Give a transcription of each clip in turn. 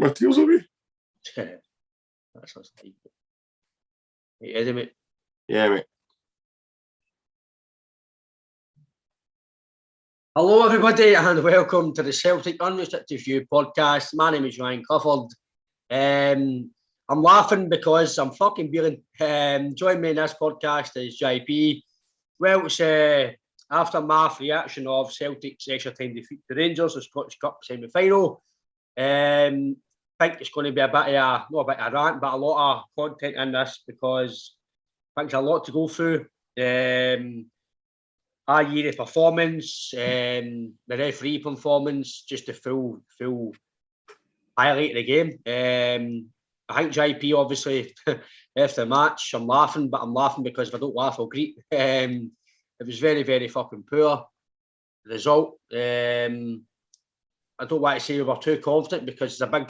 my tears away. That's what's like. Hey, Eddie, mate. Yeah, mate. Hello, everybody, and welcome to the Celtic Unrestricted View podcast. My name is Ryan Clifford. I'm laughing because I'm fucking feeling. Join me in this podcast is JP. Well, it's aftermath reaction of Celtic's extra time defeat to Rangers, the Scottish Cup semi-final. I think it's going to be a bit of not a bit of a rant, but a lot of content in this because I think there's a lot to go through. Our year of performance, the referee performance, just the full highlight of the game. I think JP obviously after the match, I'm laughing, but I'm laughing because if I don't laugh, I'll greet. It was very, very fucking poor result. I don't want to say we were too confident because there's a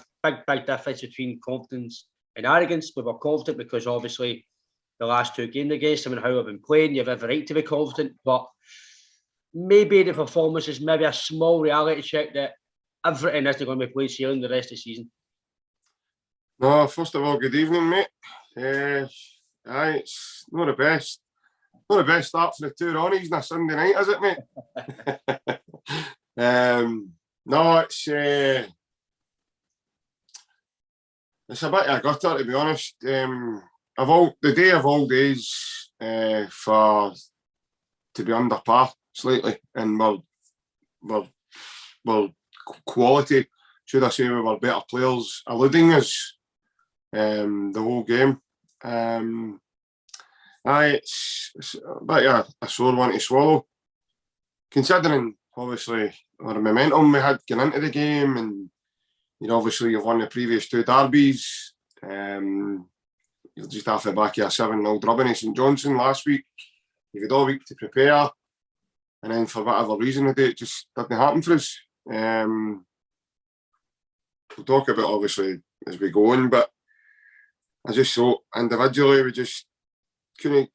big difference between confidence and arrogance. We were confident because obviously the last two games against them and how we've been playing, you have every right to be confident, but maybe the performance is maybe a small reality check that everything isn't going to be played sailing the rest of the season. No, first of all, good evening, mate. It's not the best start for the two Ronnies on a Sunday night, is it, mate? No, it's a bit of a gutter, to be honest. The day of all days for to be under par slightly, and we're quality. Should I say we were better players, eluding us the whole game. It's a bit of a sore one to swallow, considering obviously our momentum we had going into the game, and obviously you've won the previous two derbies. You'll just have to back your 7-0 drubbing at St Johnstone last week. You've had all week to prepare, and then for whatever reason it just didn't happen for us. We'll talk about obviously as we go on, but I just thought individually we just couldn't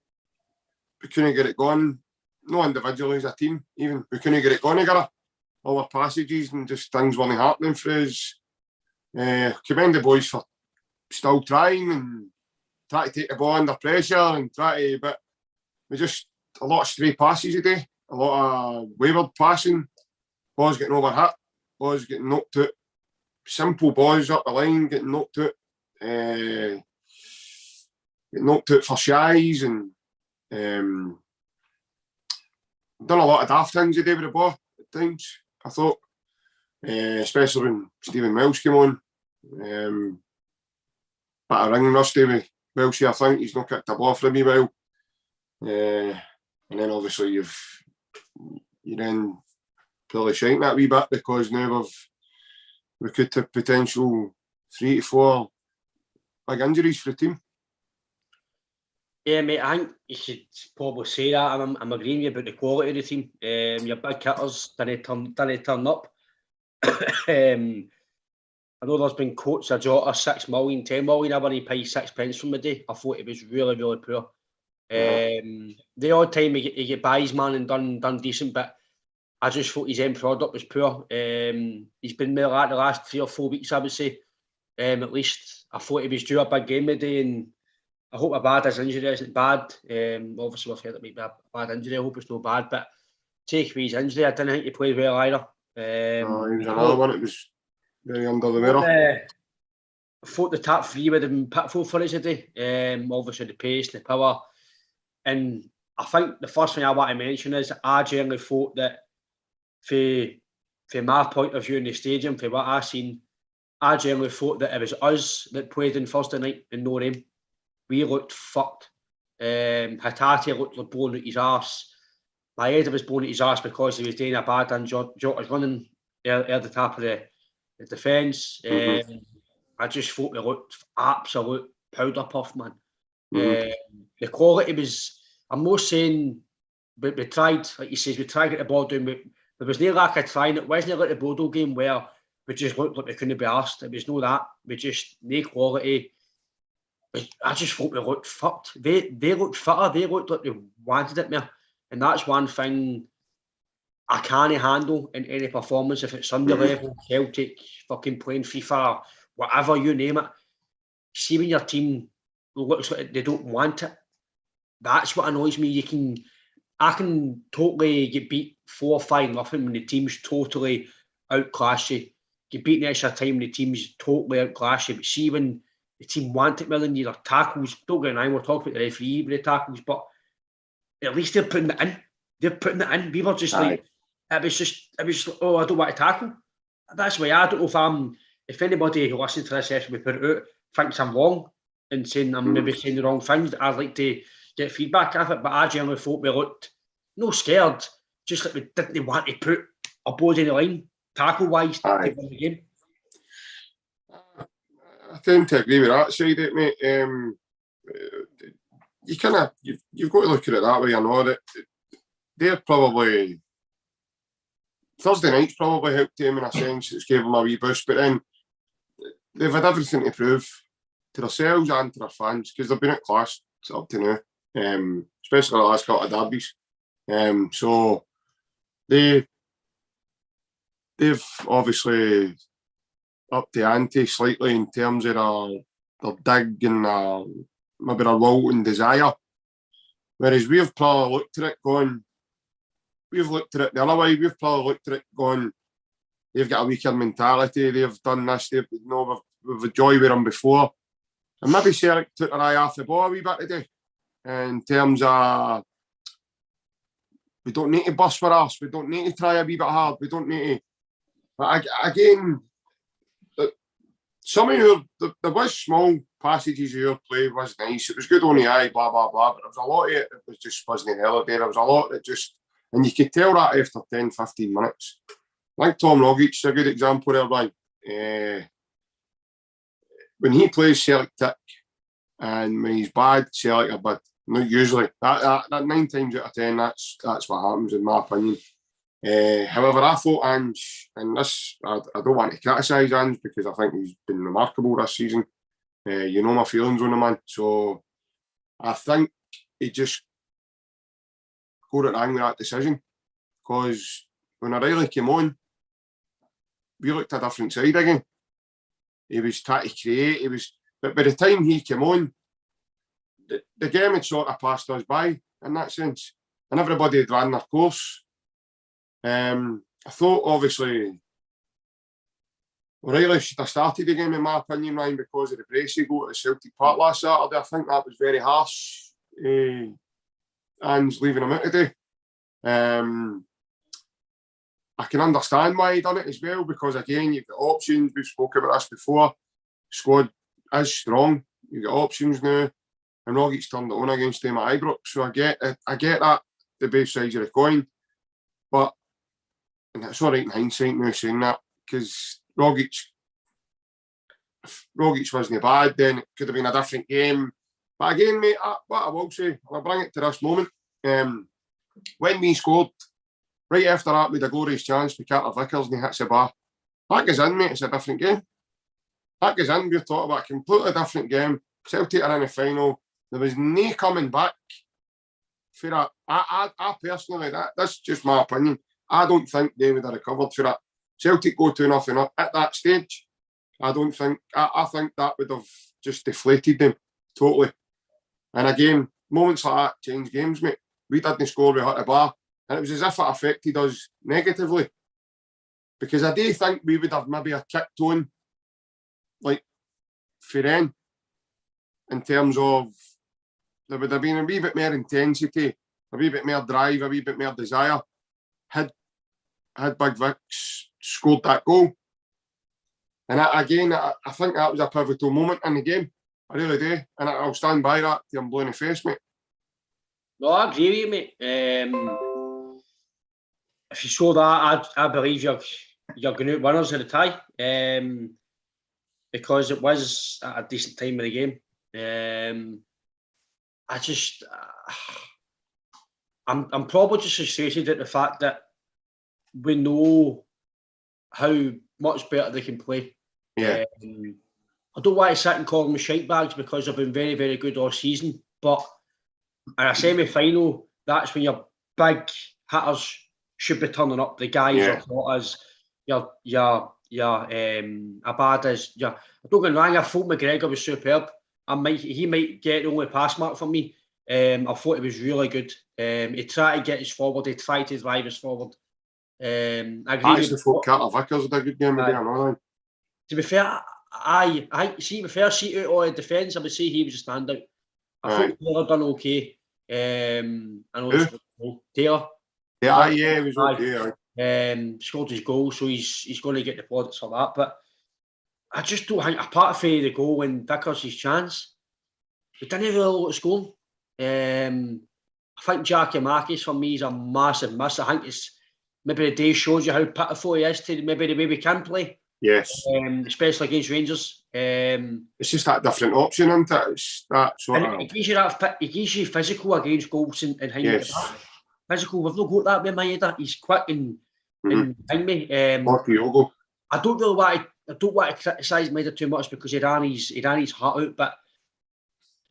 get it going. No, individually as a team, even we couldn't get it going together. All our passages and just things weren't happening for us. Commend the boys for still trying and try to take the ball under pressure and but we just a lot of stray passes today, a lot of wayward passing, balls getting overhit, balls getting knocked out, simple balls up the line getting knocked out, getting knocked out for shies, and done a lot of daft things today with the ball at times, I thought, especially when Stephen Welsh came on. Bit of ring rusty with Welsh, I think. He's not kicked the ball for a wee while. And then obviously you're then probably shining that wee bit because now we could have potential 3 to 4 big injuries for the team. Yeah, mate, I think you should probably say that. I'm agreeing with you about the quality of the team. Your big hitters didn't turn up. I know there's been quotes of Jota 6 million, 10 million. I wouldn't pay 6 pence from the day. I thought it was really, really poor. The odd time he get by his man and done decent, but I just thought his end product was poor. He's been more like the last 3 or 4 weeks, I would say. At least I thought he was due a big game today, and I hope his injury isn't bad. Obviously we've heard it might be a bad injury. I hope it's not bad, but take away his injury, I didn't think he played well either. He was another one. It was very under the weather. I thought the top 3 would have been pitiful for us today. Obviously the pace, the power, and I think the first thing I want to mention is I generally thought that from my point of view in the stadium, from what I seen, I generally thought that it was us that played on Thursday night and not him. We looked fucked. Hatate looked like blowing out his arse. Maeda was blowing out his arse because he was doing a bad and Jota's running at the top of the defence. I just thought we looked absolute powder puff, man. The quality was, I'm not saying we tried, like you says, we tried to get the ball down, but there was no lack of trying. It wasn't like the Bodo game where we just looked like we couldn't be arsed. It was no that. We just, no quality. I just thought we looked fucked. They looked fitter. They looked like they wanted it more. And that's one thing I can't handle in any performance. If it's Sunday level, Celtic fucking playing FIFA whatever, you name it. See when your team looks like they don't want it, that's what annoys me. I can totally get beat 4-5-0 when the team's totally outclassed you. Get beat in extra time when the team's totally outclassed you. But see when the team want it more than you, their tackles, don't get me wrong, we're talking about the referee with the tackles, but at least they're putting it in. They're putting it in. We were just like, it was just, oh, I don't want to tackle. That's why I don't know if anybody who listens to this session we put it out thinks I'm wrong and saying I'm maybe saying the wrong things, I'd like to get feedback of it. But I generally thought we looked no scared, just like we didn't want to put a board in the line, tackle-wise, to win the game. I tend to agree with that side of it, mate. You've got to look at it that way. I know that they're probably Thursday night's probably helped them in a sense. It's gave them a wee boost, but then they've had everything to prove to themselves and to their fans because they've been outclassed up to now, especially the last couple of derbies. So they've obviously upped the ante slightly in terms of their dig and maybe their will and desire. Whereas we've probably looked at it going, we've looked at it the other way. We've probably looked at it going, they've got a weaker mentality. They've done this. We've enjoyed with them before. And maybe Celtic took their eye off the ball a wee bit today in terms of we don't need to bust for us. We don't need to try a wee bit hard. We don't need to. But again, some of there was small passages of your play was nice. It was good on the eye, blah, blah, blah. But there was a lot of it that was just wasn't hell there. There was a lot that just, and you could tell that after 10, 15 minutes. I think Tom Rogic's a good example there, Brian. When he plays Celtic tick and when he's bad, Celtic are bad. Not usually. That 9 times out of 10, that's what happens in my opinion. However, I thought Ange, and this, I don't want to criticise Ange because I think he's been remarkable this season. You know my feelings on the man. So I think he just got it wrong with that decision because when O'Reilly came on, we looked a different side again. He was trying to create. But by the time he came on, the game had sort of passed us by in that sense, and everybody had ran their course. I thought obviously O'Reilly should have started the game in my opinion, Ryan, because of the brace he got at Celtic Park last Saturday. I think that was very harsh. And leaving him out today. I can understand why he done it as well because again you've got options. We've spoken about this before. Squad is strong. You've got options now, and Rogic's turned it on against him at Ibrox. So I get that the both sides of the coin, but and it's all right in hindsight now saying that because Rogic wasn't bad. Then it could have been a different game. But again, mate, what I will say, I'll bring it to this moment. When we scored, right after that, we had a glorious chance with Carter Vickers and he hits the bar. That goes in, mate, it's a different game. That goes in, we're talking about a completely different game. Celtic are in the final. There was no coming back for that. I personally, that's just my opinion. I don't think they would have recovered for that. Celtic go 2-0 up at that stage. I think that would have just deflated them totally. And again, moments like that change games, mate. We didn't score, we hit the bar. And it was as if it affected us negatively. Because I do think we would have maybe a kicked on, like, for them, in terms of there would have been a wee bit more intensity, a wee bit more drive, a wee bit more desire. Had Big Vic scored that goal. And I think that was a pivotal moment in the game. I really do. And I'll stand by that till I'm blue in the face, mate. No, I agree with you, mate. If you show that, I believe you're going out winners of the tie. Because it was at a decent time of the game. I'm probably just frustrated at the fact that we know how much better they can play. Yeah. I don't want to sit and call them shite bags because they've been very, very good all season. But in a semi-final, that's when your big hitters should be turning up. The guys are thought as your Abad is, I don't get me wrong, I thought McGregor was superb. He might get the only pass mark for me. I thought he was really good. He tried to get us forward, he tried to drive us forward. I actually thought Carter Vickers had a good game today, another. To be fair, I see the first seat out of the defence, I would say he was a standout. I thought Taylor done okay. I know Taylor. Yeah, he was okay. Scored his goal, so he's going to get the plaudits for that. But I just don't think, apart from the goal when Vickers his chance, we didn't really look at scoring. I think Giakoumakis for me is a massive miss. I think it's maybe the day shows you how pitiful he is to maybe the way we can play. Yes. Especially against Rangers. It's just that different option, isn't it? It's that sort of... It gives you physical against goals and how you get that. Physical, we've not got that with Maeda. He's quick and behind me. I don't want to criticise Maeda too much because he ran his heart out, but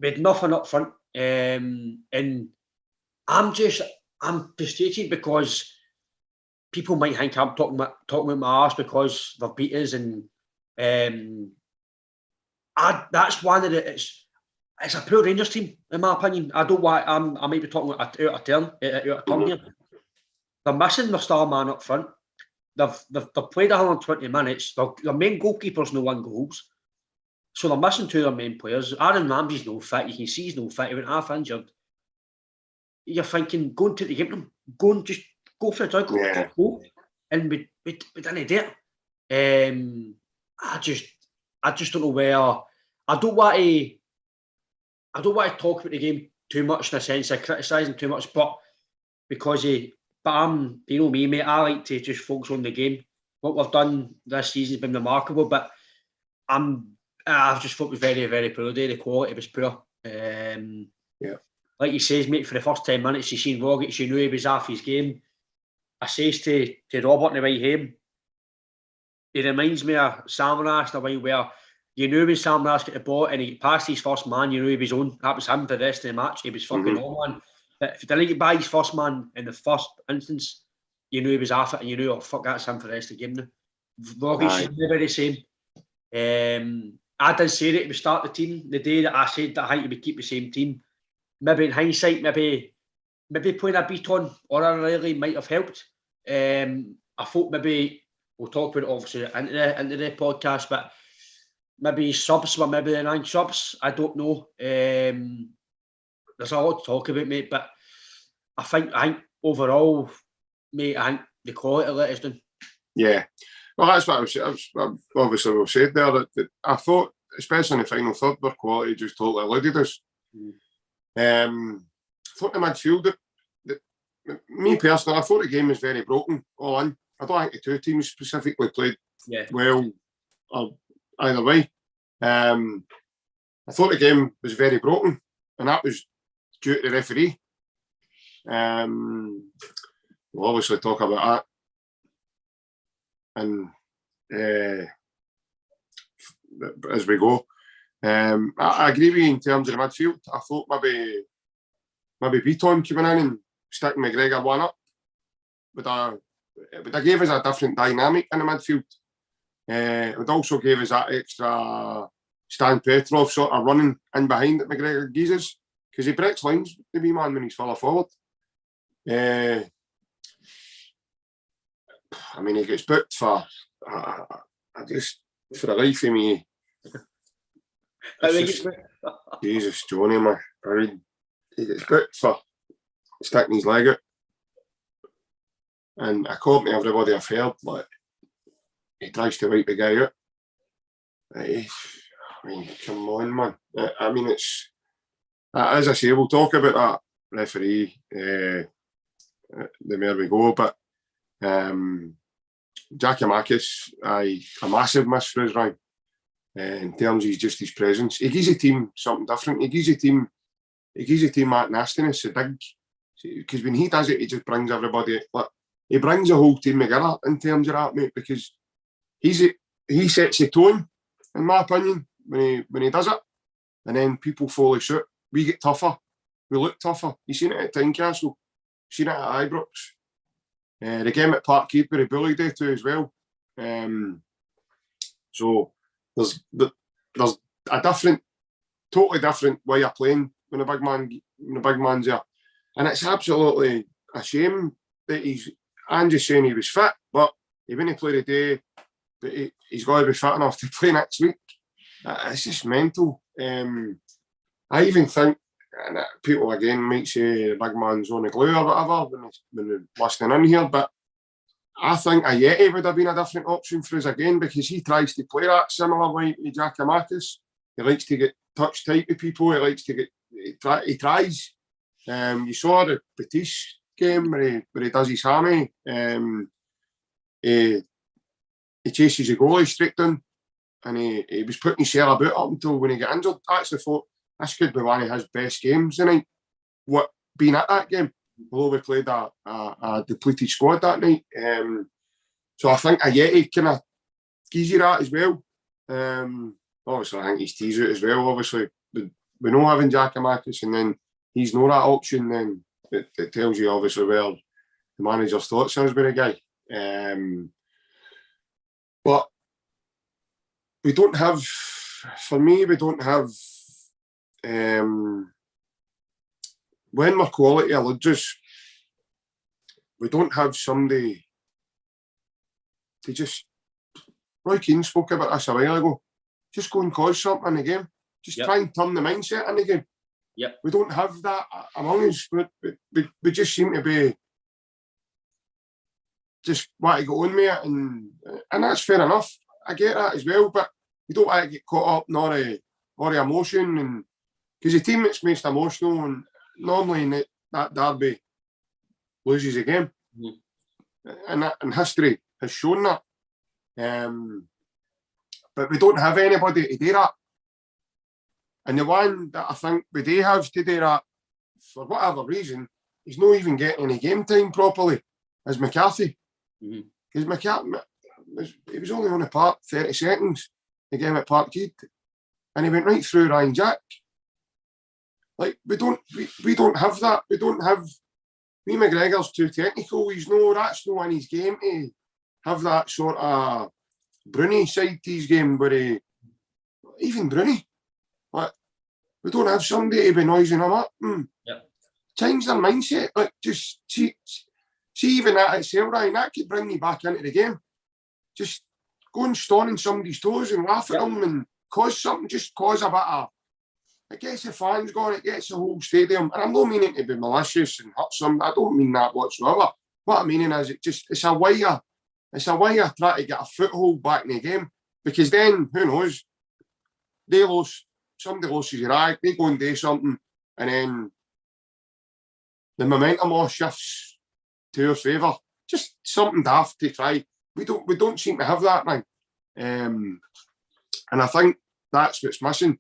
we had nothing up front. And I'm frustrated because people might think I'm talking about my arse because they've beat us, and that's one of the. It's a poor Rangers team, in my opinion. I might be talking out of turn here. They're missing their star man up front. They've played 120 minutes. Their main goalkeeper's no won goals, so they're missing two of their main players. Aaron Ramsey's no fit. You can see he's no fit. He went half injured. You're thinking, go and take the game to them. Just go for it. Go. And we didn't do it. I just don't know where. I don't want to talk about the game too much in a sense of criticising too much, but because you know me, mate, I like to just focus on the game. What we've done this season has been remarkable, but I've just thought it was very, very poor today. The quality was poor. Like he says, mate, for the first 10 minutes, you seen Rogic, you knew he was off his game. I says to Robert on the way home, he reminds me of Samaras, the way where you knew when Samaras got the ball and he passed his first man, you knew he was on. That was him for the rest of the match. He was fucking on one. But if he didn't get by his first man in the first instance, you knew he was off it and you knew, oh, fuck, that's him for the rest of the game now. Rogic is never the same. I did say that we start the team the day that I said that I think we would keep the same team. Maybe in hindsight, maybe playing a Beaton or a Riley might have helped. I thought maybe we'll talk about it obviously into the podcast, but maybe subs were maybe the 9 subs. I don't know. There's a lot to talk about, mate, but I think overall, mate, I think the quality let us down. Yeah. Well, that's what I was obviously we've said there. That I thought, especially in the final third, their quality just totally eluded us. I thought the midfield, me personally, I thought the game was very broken all in. I don't think the two teams specifically played well either way. I thought the game was very broken, and that was due to the referee. We'll obviously talk about that, and as we go. I agree with you in terms of the midfield. I thought maybe Beaton coming in and sticking McGregor one up, but that gave us a different dynamic in the midfield. It also gave us that extra Stan Petrov sort of running in behind that McGregor gives us, because he breaks lines, the wee man, when he's further forward. I mean, he gets booked for, for the life of me, Jesus, Johnny, man. I mean, he gets booked for sticking his leg out. And according to everybody I've heard, like, he tries to wipe the guy out. I mean, come on, man. I mean, it's... As I say, we'll talk about that referee the more we go, but Giakoumakis, a massive miss for us, Ryan. In terms of his presence, he gives the team something different. He gives the team that nastiness, the dig. Because when he does it, he just brings everybody. Like, he brings the whole team together in terms of that, mate. Because he sets the tone, in my opinion, when he does it, and then people follow suit. We get tougher. We look tougher. You seen it at Tynecastle. Seen it at Ibrox. The game at Parkhead, where he bullied it too as well. So there's a totally different way of playing when the big man's there, and it's absolutely a shame that Ange's saying he was fit, but he wouldn't play today. But he's got to be fit enough to play next week. It's just mental. I even think, and people again might say the big man's on the glue or whatever when they're listening in here, but I think Ajeti would have been a different option for us again, because he tries to play that similar way to Giakoumakis. He likes to get touch tight with people. He likes to he tries. You saw the Batiste game where he does his hammy. He chases the goalie straight down, and he was putting his hair about up until when he got injured. I actually thought this could be one of his best games tonight. Being at that game, although we played a depleted squad that night. So I think Ajeti kind of gives you that as well. Obviously, I think he's teased it as well. Obviously, we know having Giakoumakis and then he's not that option, then it tells you obviously where the manager's thoughts are with a guy. But we don't have, for me, we don't have, when we're quality allegers, we don't have somebody to just, Roy Keane spoke about this a while ago, just go and cause something in the game. Just try and turn the mindset in the game. Yep. We don't have that among us. We just seem to be just want to go on with it, and that's fair enough. I get that as well, but you don't want to get caught up in all the emotion, and because the team that's most emotional, and normally in that derby loses a game, and history has shown that. But we don't have anybody to do that. And the one that I think we do have to do that, for whatever reason, he's not even getting any game time properly, is McCarthy. Because McCarthy, he was only on the park 30 seconds, the game at Parkhead, and he went right through Ryan Jack. Like, we don't have that. We don't have, McGregor's too technical. That's not in his game to have that sort of Bruni side to his game, where even Bruni, like, we don't have somebody to be noising him up. Change their mindset. Like, just see even that itself, Ryan, that could bring me back into the game. Just go and stone on somebody's toes and laugh at them and cause something, just cause a bit of, it gets the fans going, it gets the whole stadium. And I'm not meaning to be malicious and hurt somebody. I don't mean that whatsoever. What I'm meaning is it's a way of trying to get a foothold back in the game. Because then, who knows, somebody loses your eye, they go and do something, and then the momentum all shifts to our favour. Just something daft to try. We don't seem to have that, man. And I think that's what's missing.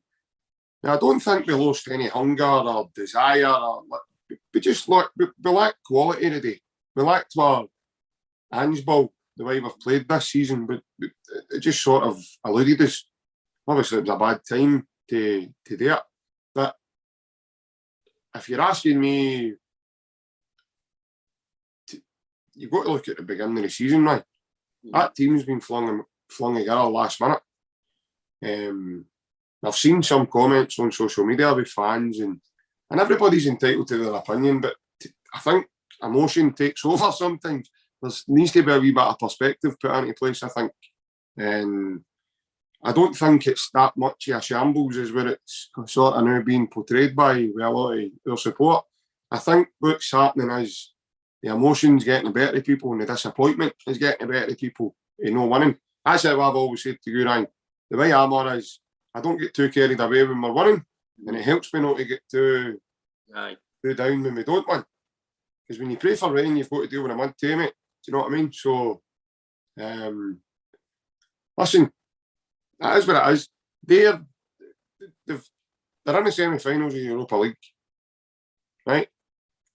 Now, I don't think we lost any hunger or desire. We lack quality today. We lacked our handball the way we've played this season, but it just sort of eluded us. Obviously, it was a bad time to do it. But if you're asking me, you've got to look at the beginning of the season, right? That team's been flung together last minute. I've seen some comments on social media with fans, and everybody's entitled to their opinion, but I think emotion takes over sometimes. There needs to be a wee bit of perspective put into place, I think. And I don't think it's that much of a shambles as where it's sort of now being portrayed by a lot of their support. I think what's happening is the emotions getting the better of people, and the disappointment is getting the better of people in no winning. That's how I've always said to you, Ryan. The way I'm on is I don't get too carried away when we're winning, and it helps me not to get too down when we don't win. Because when you pray for rain, you've got to deal with a mud too, mate. Do you know what I mean? So, listen, that is what it is. They're in the semi-finals of the Europa League, right?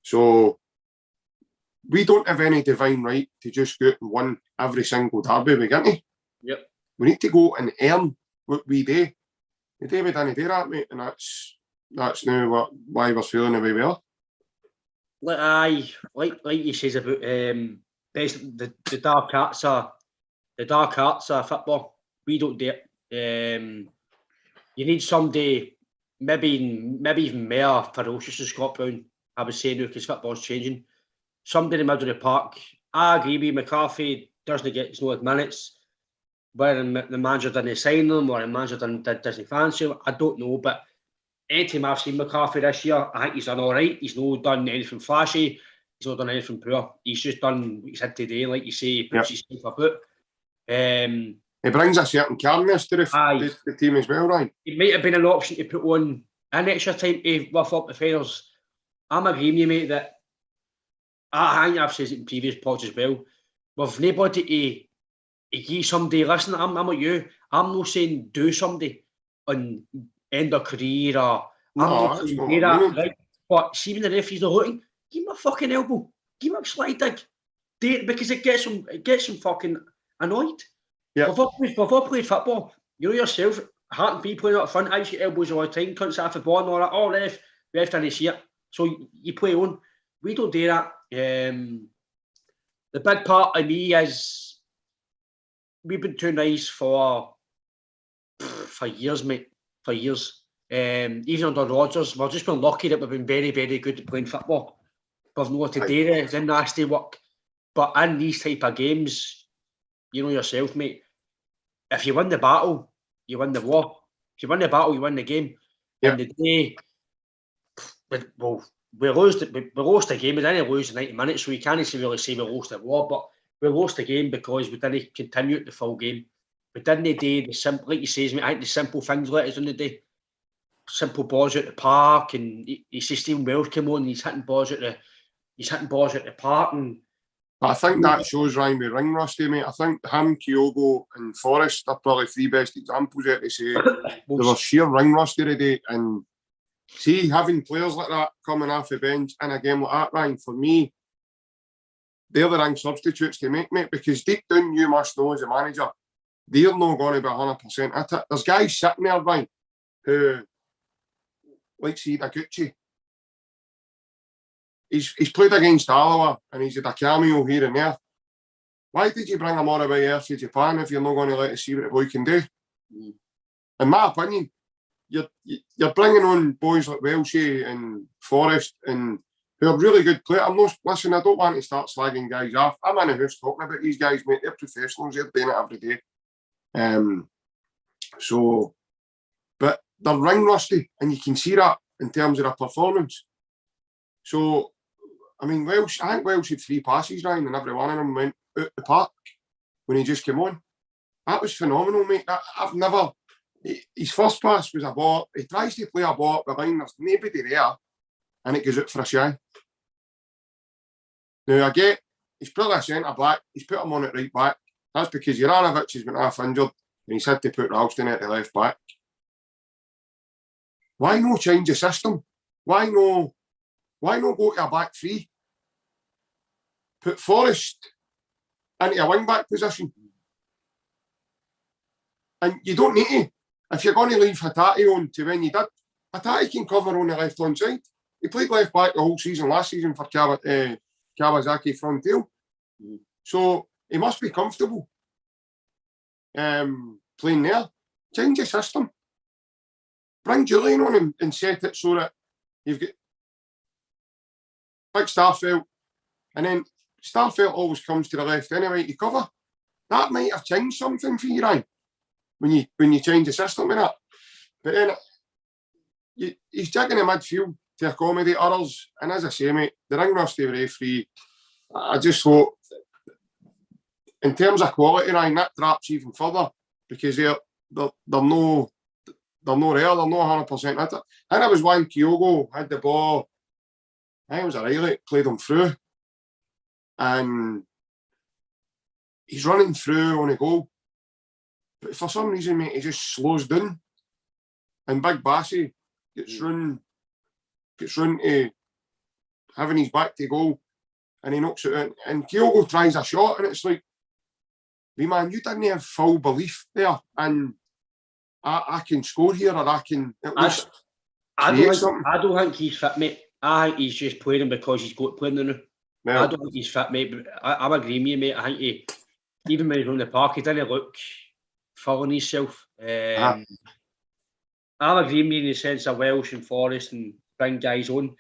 So, we don't have any divine right to just go out and win every single derby we get to. Yep. We need to go and earn what we do. The day we didn't do that, mate, and that's now why we're feeling the way we are. Like you says about basically the dark arts of football. We don't do it. You need somebody, maybe even more ferocious than Scott Brown, I would say now, because football's changing. Somebody in the middle of the park. I agree with McCarthy, doesn't get no minutes. Whether the manager didn't sign them or the manager doesn't fancy him, I don't know. But any time I've seen McCarthy this year, I think he's done all right. He's not done anything flashy. He's not done anything poor. He's just done what he's had today, like you say, he puts himself about. He brings a certain calmness to the team as well, right? It might have been an option to put on an extra time to rough up the fires. I'm agreeing with you, mate, that I think I've said it in previous pods as well. With nobody to give somebody, listen, I'm like you, I'm not saying do somebody and end their career or I'm not saying do that, right? But see when the referee's not looking, give him a fucking elbow, give him a slide dig. Do it because it gets him fucking annoyed. Yeah. We've all played football. You know yourself, Hart and P playing up front, I used to get elbows all the time, cunts off the ball and all that. Oh, ref didn't see it. So you play on. We don't do that. The big part of me is we've been too nice for years, mate. For years. Even under Rodgers, we've just been lucky that we've been very, very good at playing football. We've not to do the nasty work. But in these type of games, you know yourself, mate, if you win the battle, you win the war. If you win the battle, you win the game. And the day, we lost the game. We didn't lose the 90 minutes, so we can't really say we lost the war, but we lost the game because we didn't continue the full game. We didn't do the simple, like you say, mate, I think the simple things let us on the day. Simple balls at the park, and you see Stephen Wells come on, and he's hitting balls at the park, and I think that shows Ryan with ring rusty, mate. I think him, Kyogo and Forrest are probably three best examples there to say there was sheer ring rusty today. And see, having players like that coming off the bench in a game like that, Ryan, for me, they're the ring substitutes to make, mate, because deep down you must know as a manager, they're not going to be 100% at it. There's guys sitting there, Ryan, who, like see Gucci. He's played against Alloa and he's had a cameo here and there. Why did you bring him all the way here to Japan if you're not going to let us see what the boy can do? In my opinion, you're bringing on boys like Welshie and Forrest and who are really good players. Listen, I don't want to start slagging guys off. I'm in the house talking about these guys, mate. They're professionals. They're doing it every day. But they're ring rusty, and you can see that in terms of their performance. So, I mean, I think Welsh had 3 passes, Ryan, and every one of them went out the park when he just came on. That was phenomenal, mate. I've never... His first pass was a ball. He tries to play a ball up the line. There's nobody there, and it goes out for a shy. Now, I get, he's probably a centre-back. He's put him on at right back. That's because Juranovic has been half injured, and he's had to put Ralston at the left back. Why no change the system? Why no go to a back three? Put Forrest into a wing-back position. And you don't need to. If you're going to leave Hatate on to when you did, Hatate can cover on the left-hand side. He played left-back the whole season, last season for Kawasaki Frontale. So he must be comfortable playing there. Change the system. Bring Julian on and set it so that you've got big Starfelt, and then Starfelt always comes to the left anyway to cover. That might have changed something for you, Ryan, when you change the system with that. But then he's jigging the midfield to accommodate others, and as I say, mate, the ring rusty referee, I just thought, in terms of quality, Ryan, that drops even further because they're no there, they're not 100% at it. I think it was when Kyogo had the ball, I think it was O'Reilly, played him through, and he's running through on a goal. But for some reason, mate, he just slows down, and Big Bassey gets run to having his back to goal, and he knocks it in. And Kyogo tries a shot, and it's like, man, you didn't have full belief there, and I can score here, or I can at least create something. I don't think he's fit, mate. I think he's just playing because he's got playing now. Well, I don't think he's fit, mate. But I'm agreeing with you, mate. I think even when he's on the park, he didn't look filling himself. I'm agreeing with you in the sense of Welsh and Forrest and bring guys on,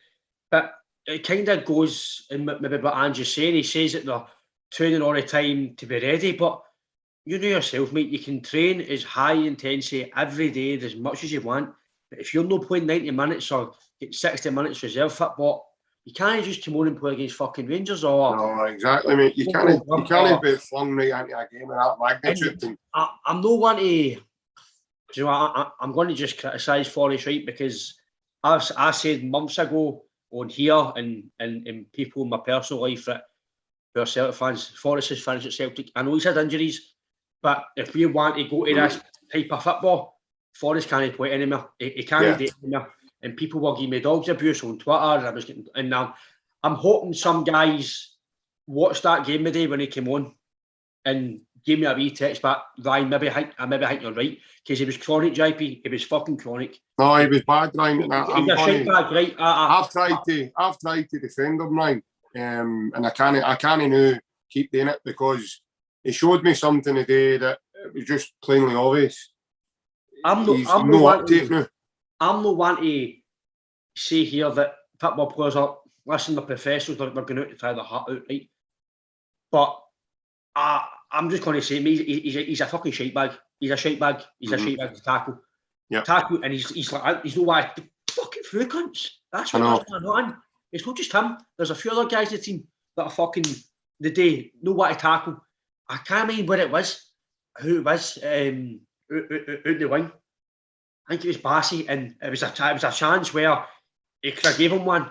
but it kind of goes in maybe what Andrew's saying. He says that they're training all the time to be ready, but you know yourself, mate, you can train as high intensity every day as much as you want, but if you're not playing 90 minutes or get 60 minutes reserve football, you can't just come on and play against fucking Rangers or... No, exactly, mate. You can't be flung right into a game of that magnitude. I'm not one to... Do you know, I'm going to just criticise Forrest, right? Because I said months ago on here and people in my personal life that who are Celtic fans, Forrest has finished at Celtic. I know he's had injuries, but if we want to go to this type of football, Forrest can't play anymore. He can't do it anymore. And people were giving me dogs abuse on Twitter. I'm hoping some guys watched that game today when he came on and gave me a wee text back. Ryan, maybe I think you're right, because he was chronic, JP. He was fucking chronic. No, he was bad, Ryan. He's a shite bag, right? I've tried to defend him, Ryan, and I can't now keep doing it because he showed me something today that it was just plainly obvious. I'm not one to say here that football players are, listen, they're professionals, they're going out to try their heart out, right? But I'm just going to say, he's a fucking shite bag. He's a shite bag. He's a shite bag to tackle. Yeah. Tackle, and he's no why fucking through cunts. That's what's going on. It's not just him. There's a few other guys in the team that are fucking the day know what to tackle. I can't mind where it was, who it was, out the wing. I think it was Bassey, and it was a chance where he could have gave him one,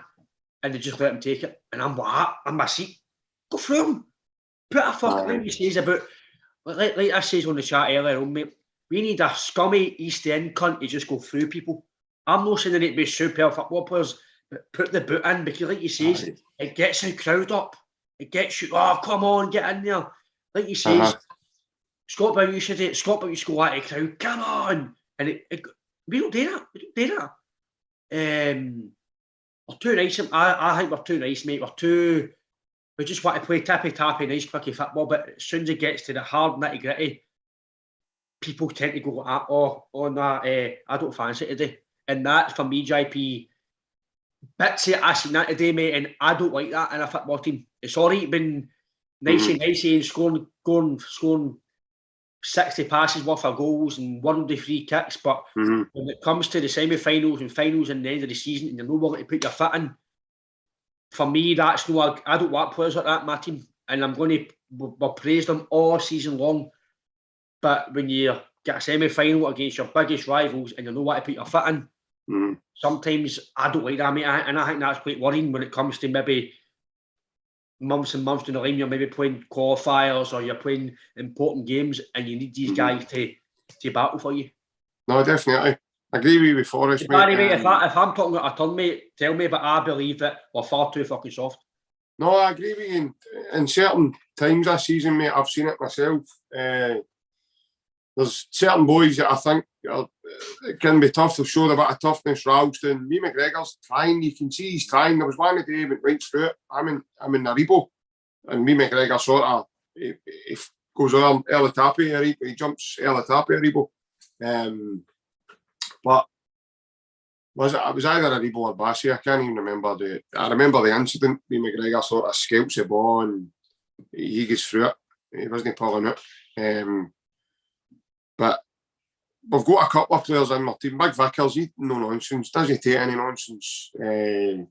and they just let him take it. And I'm my seat. Go through him. Put a fucking like he says about like I says on the chat earlier on, mate. We need a scummy East End cunt to just go through people. I'm not saying they need to be super football players, but put the boot in because, like he says, it gets the crowd up. It gets you. Oh, come on, get in there. Like he says, Scott Brown used to do it. Scott Brown used to go at the crowd. Come on, and we don't do that. We don't do that. We're too nice. I think we're too nice, mate. We just want to play tappy, nice, quicky football. But as soon as it gets to the hard nitty gritty, people tend to go on that. I don't fancy it today, and that for me, JP. Bits of I seen that today, mate, and I don't like that in a football team. It's alright being nicey and scoring 60 passes worth of goals and 1 free kicks, but when it comes to the semi-finals and finals and the end of the season, and you're not willing to put your foot in, for me, that's no. I don't want players like that in my team, and I'm going to we'll praise them all season long. But when you get a semi-final against your biggest rivals and you know what to put your foot in, sometimes I don't like that, mate. And I think that's quite worrying when it comes to maybe months and months down the line. You're maybe playing qualifiers or you're playing important games, and you need these guys to battle for you. No, definitely. I agree with Forrest, mate. Mate, if I'm talking about a turn, mate, tell me, but I believe that we're far too fucking soft. No, I agree with you. In certain times this season, mate, I've seen it myself. There's certain boys that I think it can be tough to show a bit of toughness. Ralston, Lee McGregor's trying. You can see he's trying. There was one day he went right through it. I'm in Aribo, and Lee McGregor sort of he goes on early tappy Aribo. He jumps early tappy Aribo. But it was either Aribo or Bassey. I can't even remember I remember the incident. Lee McGregor sort of scalps the ball and he gets through it. He wasn't pulling it. But we've got a couple of players in my team. Big Vickers, he's no nonsense. Doesn't take any nonsense. He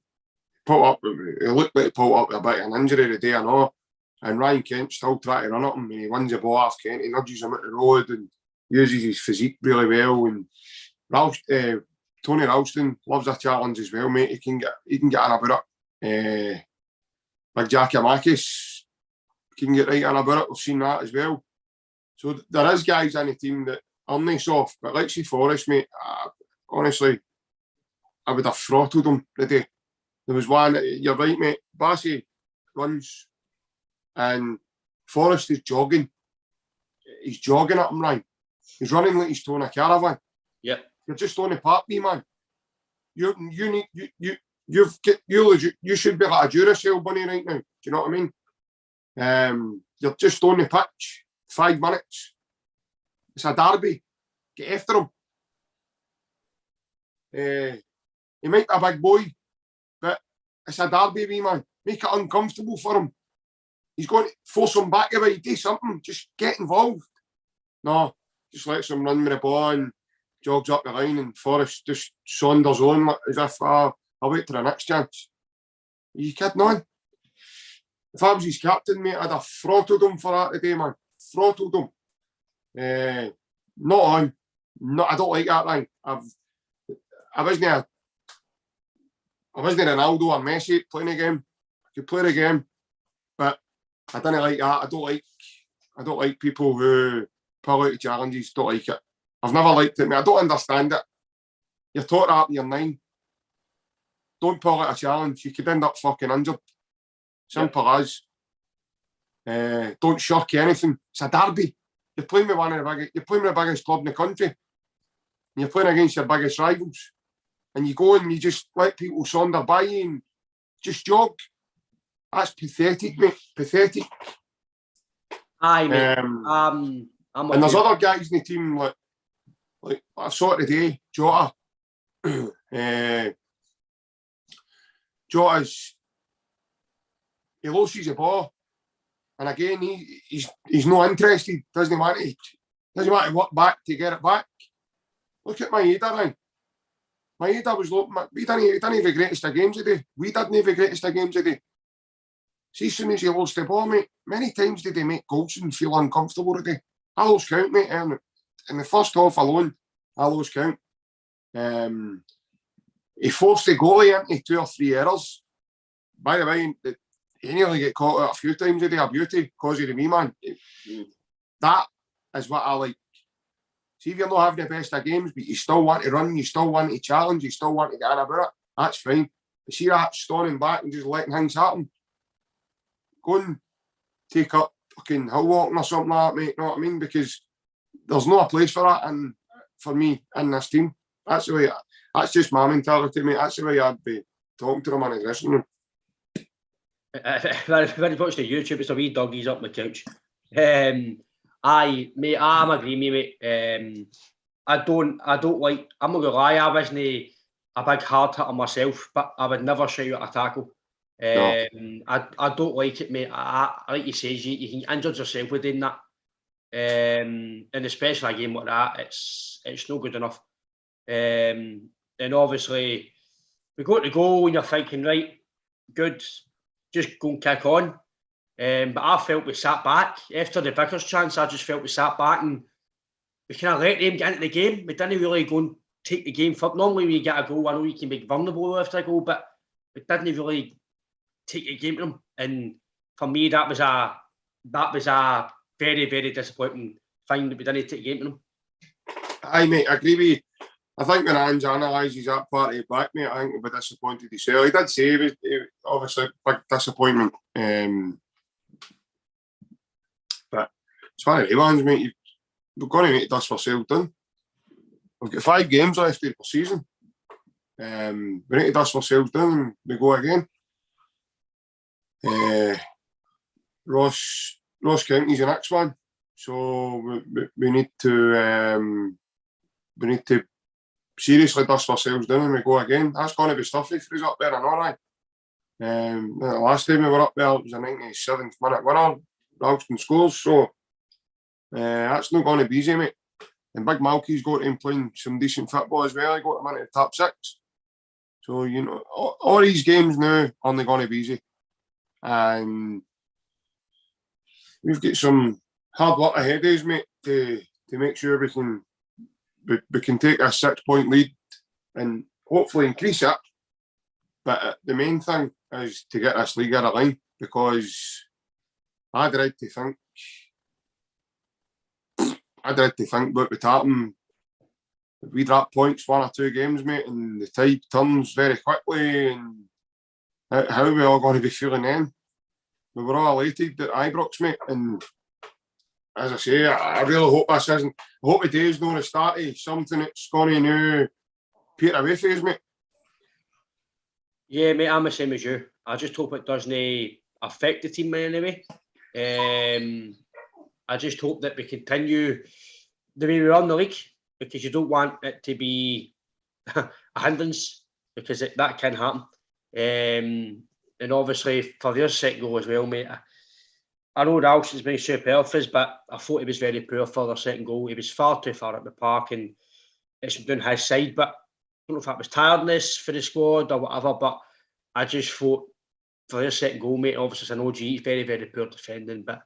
looked like he pulled up a bit of an injury today, I know. And Ryan Kent still trying to run at him. And he wins the ball off Kent. He nudges him at the road and uses his physique really well. And Tony Ralston loves a challenge as well, mate. He can get in about it. Big Jackie Makis can get right in about it. We've seen that as well. So there is guys in the team that are nice off, but like see Forrest, mate, honestly, I would have throttled him today. There was one, you're right, mate, Bassey runs and Forrest is jogging. He's jogging at him, Ryan. He's running like he's towing a caravan. Yep. You're just on the park, man. You should be like a Duracell bunny right now. Do you know what I mean? You're just on the pitch. 5 minutes. It's a derby. Get after him. He might be a big boy, but it's a derby, wee man. Make it uncomfortable for him. He's going to force him back a bit. Do something. Just get involved. No, just lets him run with the ball and jogs up the line, and Forrest just saunders on as if I'll wait till the next chance. Are you kidding on? If I was his captain, mate, I'd have throttled him for that today, man. Throttled him. Not on. No, I don't like that thing. I wasn't Ronaldo or Messi playing a game. I could play the game, but I didn't like that. I don't like people who pull out challenges. Don't like it. I've never liked it, mate. I don't understand it. You're taught that when you're 9. Don't pull out a challenge. You could end up fucking injured. Simple as. Don't shirk anything. It's a derby. You're playing with the biggest club in the country. And you're playing against your biggest rivals. And you go and you just let people saunter by you and just jog. That's pathetic, mate. Pathetic. Aye, mate. And there's other guys in the team like I saw it today, Jota. Jota's he loses the ball, and again he's not interested. Doesn't want to work back to get it back. Look at Maeda, right? Maeda was looking. He didn't have the greatest of games today. We didn't have the greatest of games today. See, as soon as he lost the ball, mate, many times did they make Goldson feel uncomfortable today. I lost count, mate. In the first half alone, I lost count. He forced the goalie into 2 or 3 errors. By the way, he nearly get caught out a few times today, a beauty, because of the wee man. That is what I like. See, if you're not having the best of games, but you still want to run, you still want to challenge, you still want to get in about it, that's fine. But see that stoning back and just letting things happen, go and take up fucking hill walking or something like that, mate. You know what I mean? Because there's no a place for that for me in this team. That's the way. That's just my mentality, mate. That's the way I'd be talking to them in the dressing room. When you watch the YouTube, it's a wee doggies up on the couch. Aye, mate, I'm agreeing with you, mate. I don't like. I'm not gonna lie. I wasn't a big hard hitter myself, but I would never show you at a tackle. No. I don't like it, mate. I like you say, you can injure yourself with doing that. And especially a game like that, it's no good enough. And obviously, we got to go when you're thinking, right, good, just go and kick on. But I felt we sat back after the Vickers chance. I just felt we sat back and we kind of let them get into the game. We didn't really go and take the game for. Normally, when you get a goal, I know you can be vulnerable after a goal, but we didn't really take the game to them. And for me, that was a very, very disappointing thing that we didn't take the game to them. Aye, mate, I agree with you. I think when Ange analyses that part of it back, mate, I think he'll be disappointed himself. He did say he was obviously big disappointment. But it's one of the ones, mate. We're going to make this for ourselves done. We've got 5 games left of the season. We need to dust ourselves done and we go again. Ross County's the next one, so we need to seriously dust ourselves down and we go again. That's going to be stuffy for us up there, I know, right? The last time we were up there, it was a 97th minute winner, Ralston scores, so that's not going to be easy, mate. And Big Malky's got him playing some decent football as well. He got him into the top 6. So, you know, all these games now aren't going to be easy. And we've got some hard work ahead of us, mate, to make sure we can take a 6-point lead and hopefully increase it. But the main thing is to get this league out of line, because I dread to think what would happen if we drop points 1 or 2 games, mate, and the tide turns very quickly, and how are we all going to be feeling then? We were all elated at Ibrox, mate, and as I say, I really hope this isn't. I hope today's not the start of something that's going to now peter away for us, mate. Yeah, mate, I'm the same as you. I just hope it doesn't affect the team in any way. I just hope that we continue the way we run the league, because you don't want it to be a hindrance, because that can happen. And obviously for their second goal as well, mate. I know Ralston's been superb for us, but I thought he was very poor for their second goal. He was far too far up the park, and it's down his side. But I don't know if that was tiredness for the squad or whatever, but I just thought for their second goal, mate, obviously it's an OG, he's very, very poor defending, but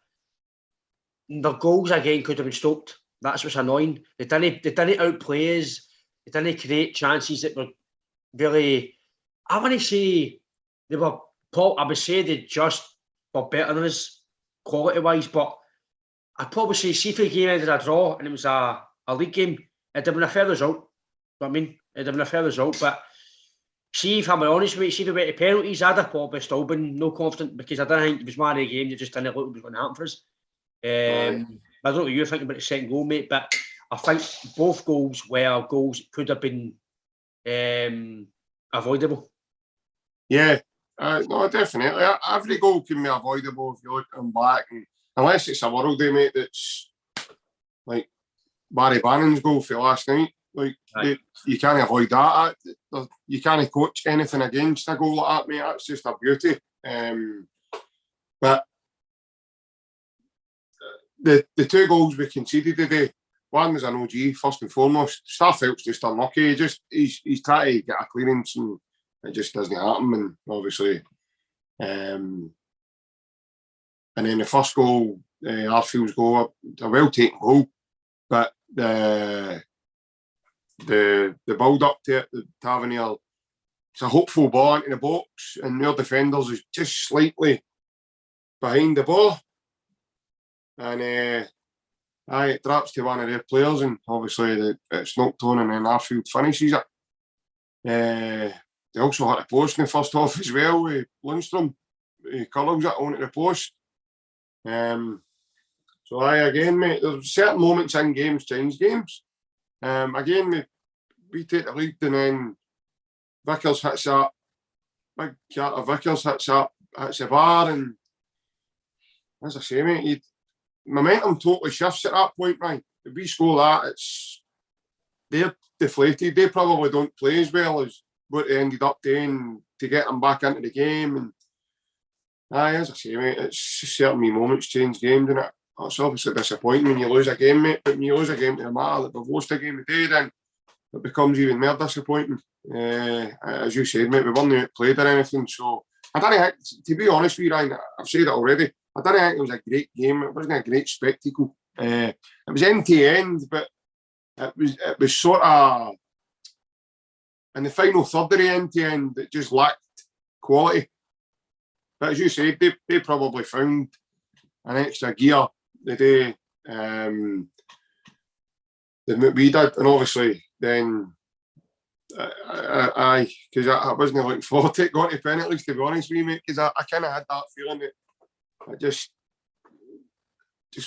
the goals again could have been stopped. That's what's annoying. They didn't outplay us. They didn't create chances that were really, I want to say they were, I would say they just were better than us quality-wise, but I'd probably say, see if the game ended a draw and it was a league game, it'd have been a fair result. You know what I mean? It'd have been a fair result, but see if I'm honest with you, see if we went to penalties, I'd have probably still been no confident, because I don't think it was one of the games that just didn't look like it was going to happen for us. I don't know what you're thinking about the second goal, mate, but I think both goals were goals that could have been avoidable. Yeah, no, definitely. Every goal can be avoidable if you look at them back, and unless it's a worldie, mate, that's like Barry Bannon's goal for last night. Like, you can't avoid that. You can't coach anything against a goal like that, mate. That's just a beauty. But the two goals we conceded today, one was an OG, first and foremost. Starfelt's just unlucky. He's trying to get a clearance and it just doesn't happen. And obviously, and then the first goal, Arfield's goal, a well taken goal, but the build up to it, the Tavernier, it's a hopeful ball into the box, and their defenders is just slightly behind the ball, and it drops to one of their players, and obviously it's knocked on, and then Arfield finishes it. They also had a post in the first half as well with Lundstrom. He curls it onto the post. So again, mate, there's certain moments in games change games. Again, we take the lead, and then Vickers hits that. Big Carter Vickers hits the bar, and as I say, mate, momentum totally shifts at that point, right? If we score that, they're deflated. They probably don't play as well as what they ended up doing to get them back into the game. And as I say, mate, it's certainly moments change games, and it's obviously disappointing when you lose a game, mate. But when you lose a game to the matter that we've lost a game today, then it becomes even more disappointing. As you said, mate, we weren't outplayed or anything. So I don't think, to be honest with you, Ryan, I've said it already, I don't think it was a great game. It wasn't a great spectacle. It was end to end, but it was sort of in the final third of the end to end, it just lacked quality. But as you said, they probably found an extra gear the day that we did, and obviously then because I wasn't looking forward to it going to penalties, to be honest with you, mate, because I kind of had that feeling that it just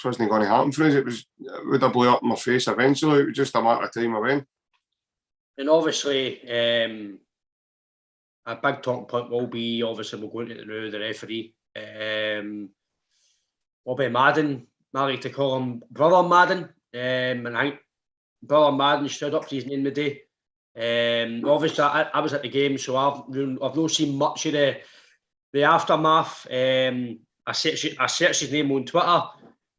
wasn't going to happen for us. It would have blew up in my face eventually. It was just a matter of time when. And obviously, a big talking point will be, obviously, we're going to the referee. Bobby Madden, I like to call him Brother Madden. And I think Brother Madden stood up to his name today. Obviously, I was at the game, so I've not seen much of the aftermath. I searched his name on Twitter,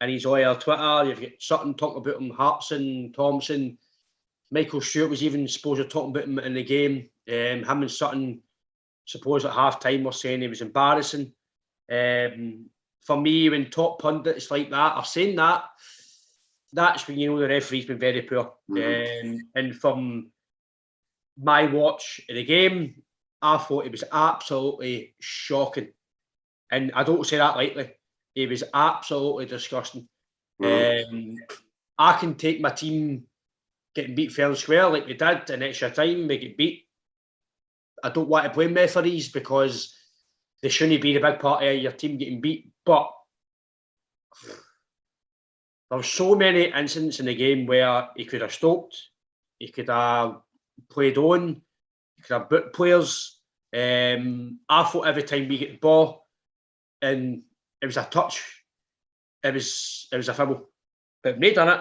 and he's all over Twitter. You've got Sutton talking about him, Hartson, Thompson. Michael Stewart was even supposed to talk about him in the game. Him and Sutton, suppose at half time, were saying he was embarrassing. For me, when top pundits like that are saying that, that's when you know the referee's been very poor. Mm-hmm. And from my watch of the game, I thought it was absolutely shocking. And I don't say that lightly. It was absolutely disgusting. Mm-hmm. I can take my team getting beat fair and square like we did in extra time. We get beat. I don't want to blame referees because they shouldn't be the big part of your team getting beat. But there were so many incidents in the game where he could have stopped, he could have played on, he could have booked players. I thought every time we get the ball and it was a touch, it was a foul. But when they done it,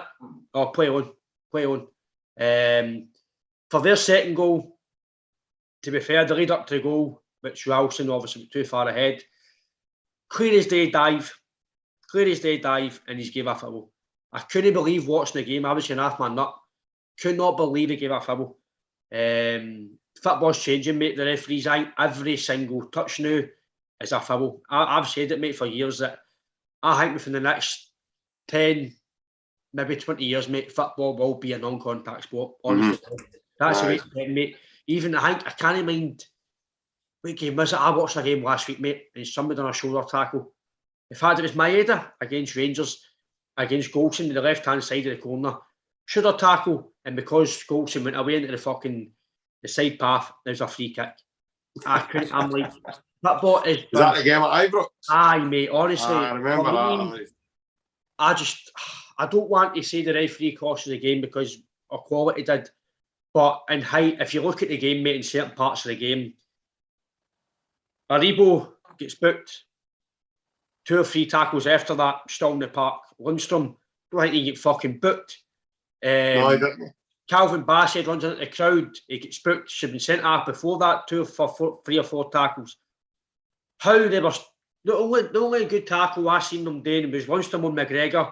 oh, play on. For their second goal, to be fair, the lead up to the goal, which Ralston obviously went too far ahead, clear as day dive, and he's gave a foul. I couldn't believe watching the game. I was going off my nut. Could not believe he gave a foul. Football's changing, mate. The referees, every single touch now is a foul. I've said it, mate, for years that I think within the next 10, maybe 20 years, mate, football will be a non-contact sport. Honestly, that's the way it's been, mate. Even I can't mind what game was it. I watched a game last week, mate, and somebody on a shoulder tackle. If it was Maeda against Rangers, against Goldson to the left-hand side of the corner, shoulder tackle, and because Goldson went away into the side path, there's a free kick. I'm like, football is. Is that the game at Ibrox? Aye, mate. Honestly, I remember that. I don't want to say the referee costed the game because our quality did, but in height, if you look at the game, mate, in certain parts of the game, Aribo gets booked. 2 or 3 tackles after that, still in the park. Lundstrom, don't think he get fucking booked. No, he didn't. Calvin Bassett runs into the crowd. He gets booked. Should have been sent off before that. 3 or 4 tackles. How they were the only good tackle I seen them doing was Lundstrom on McGregor,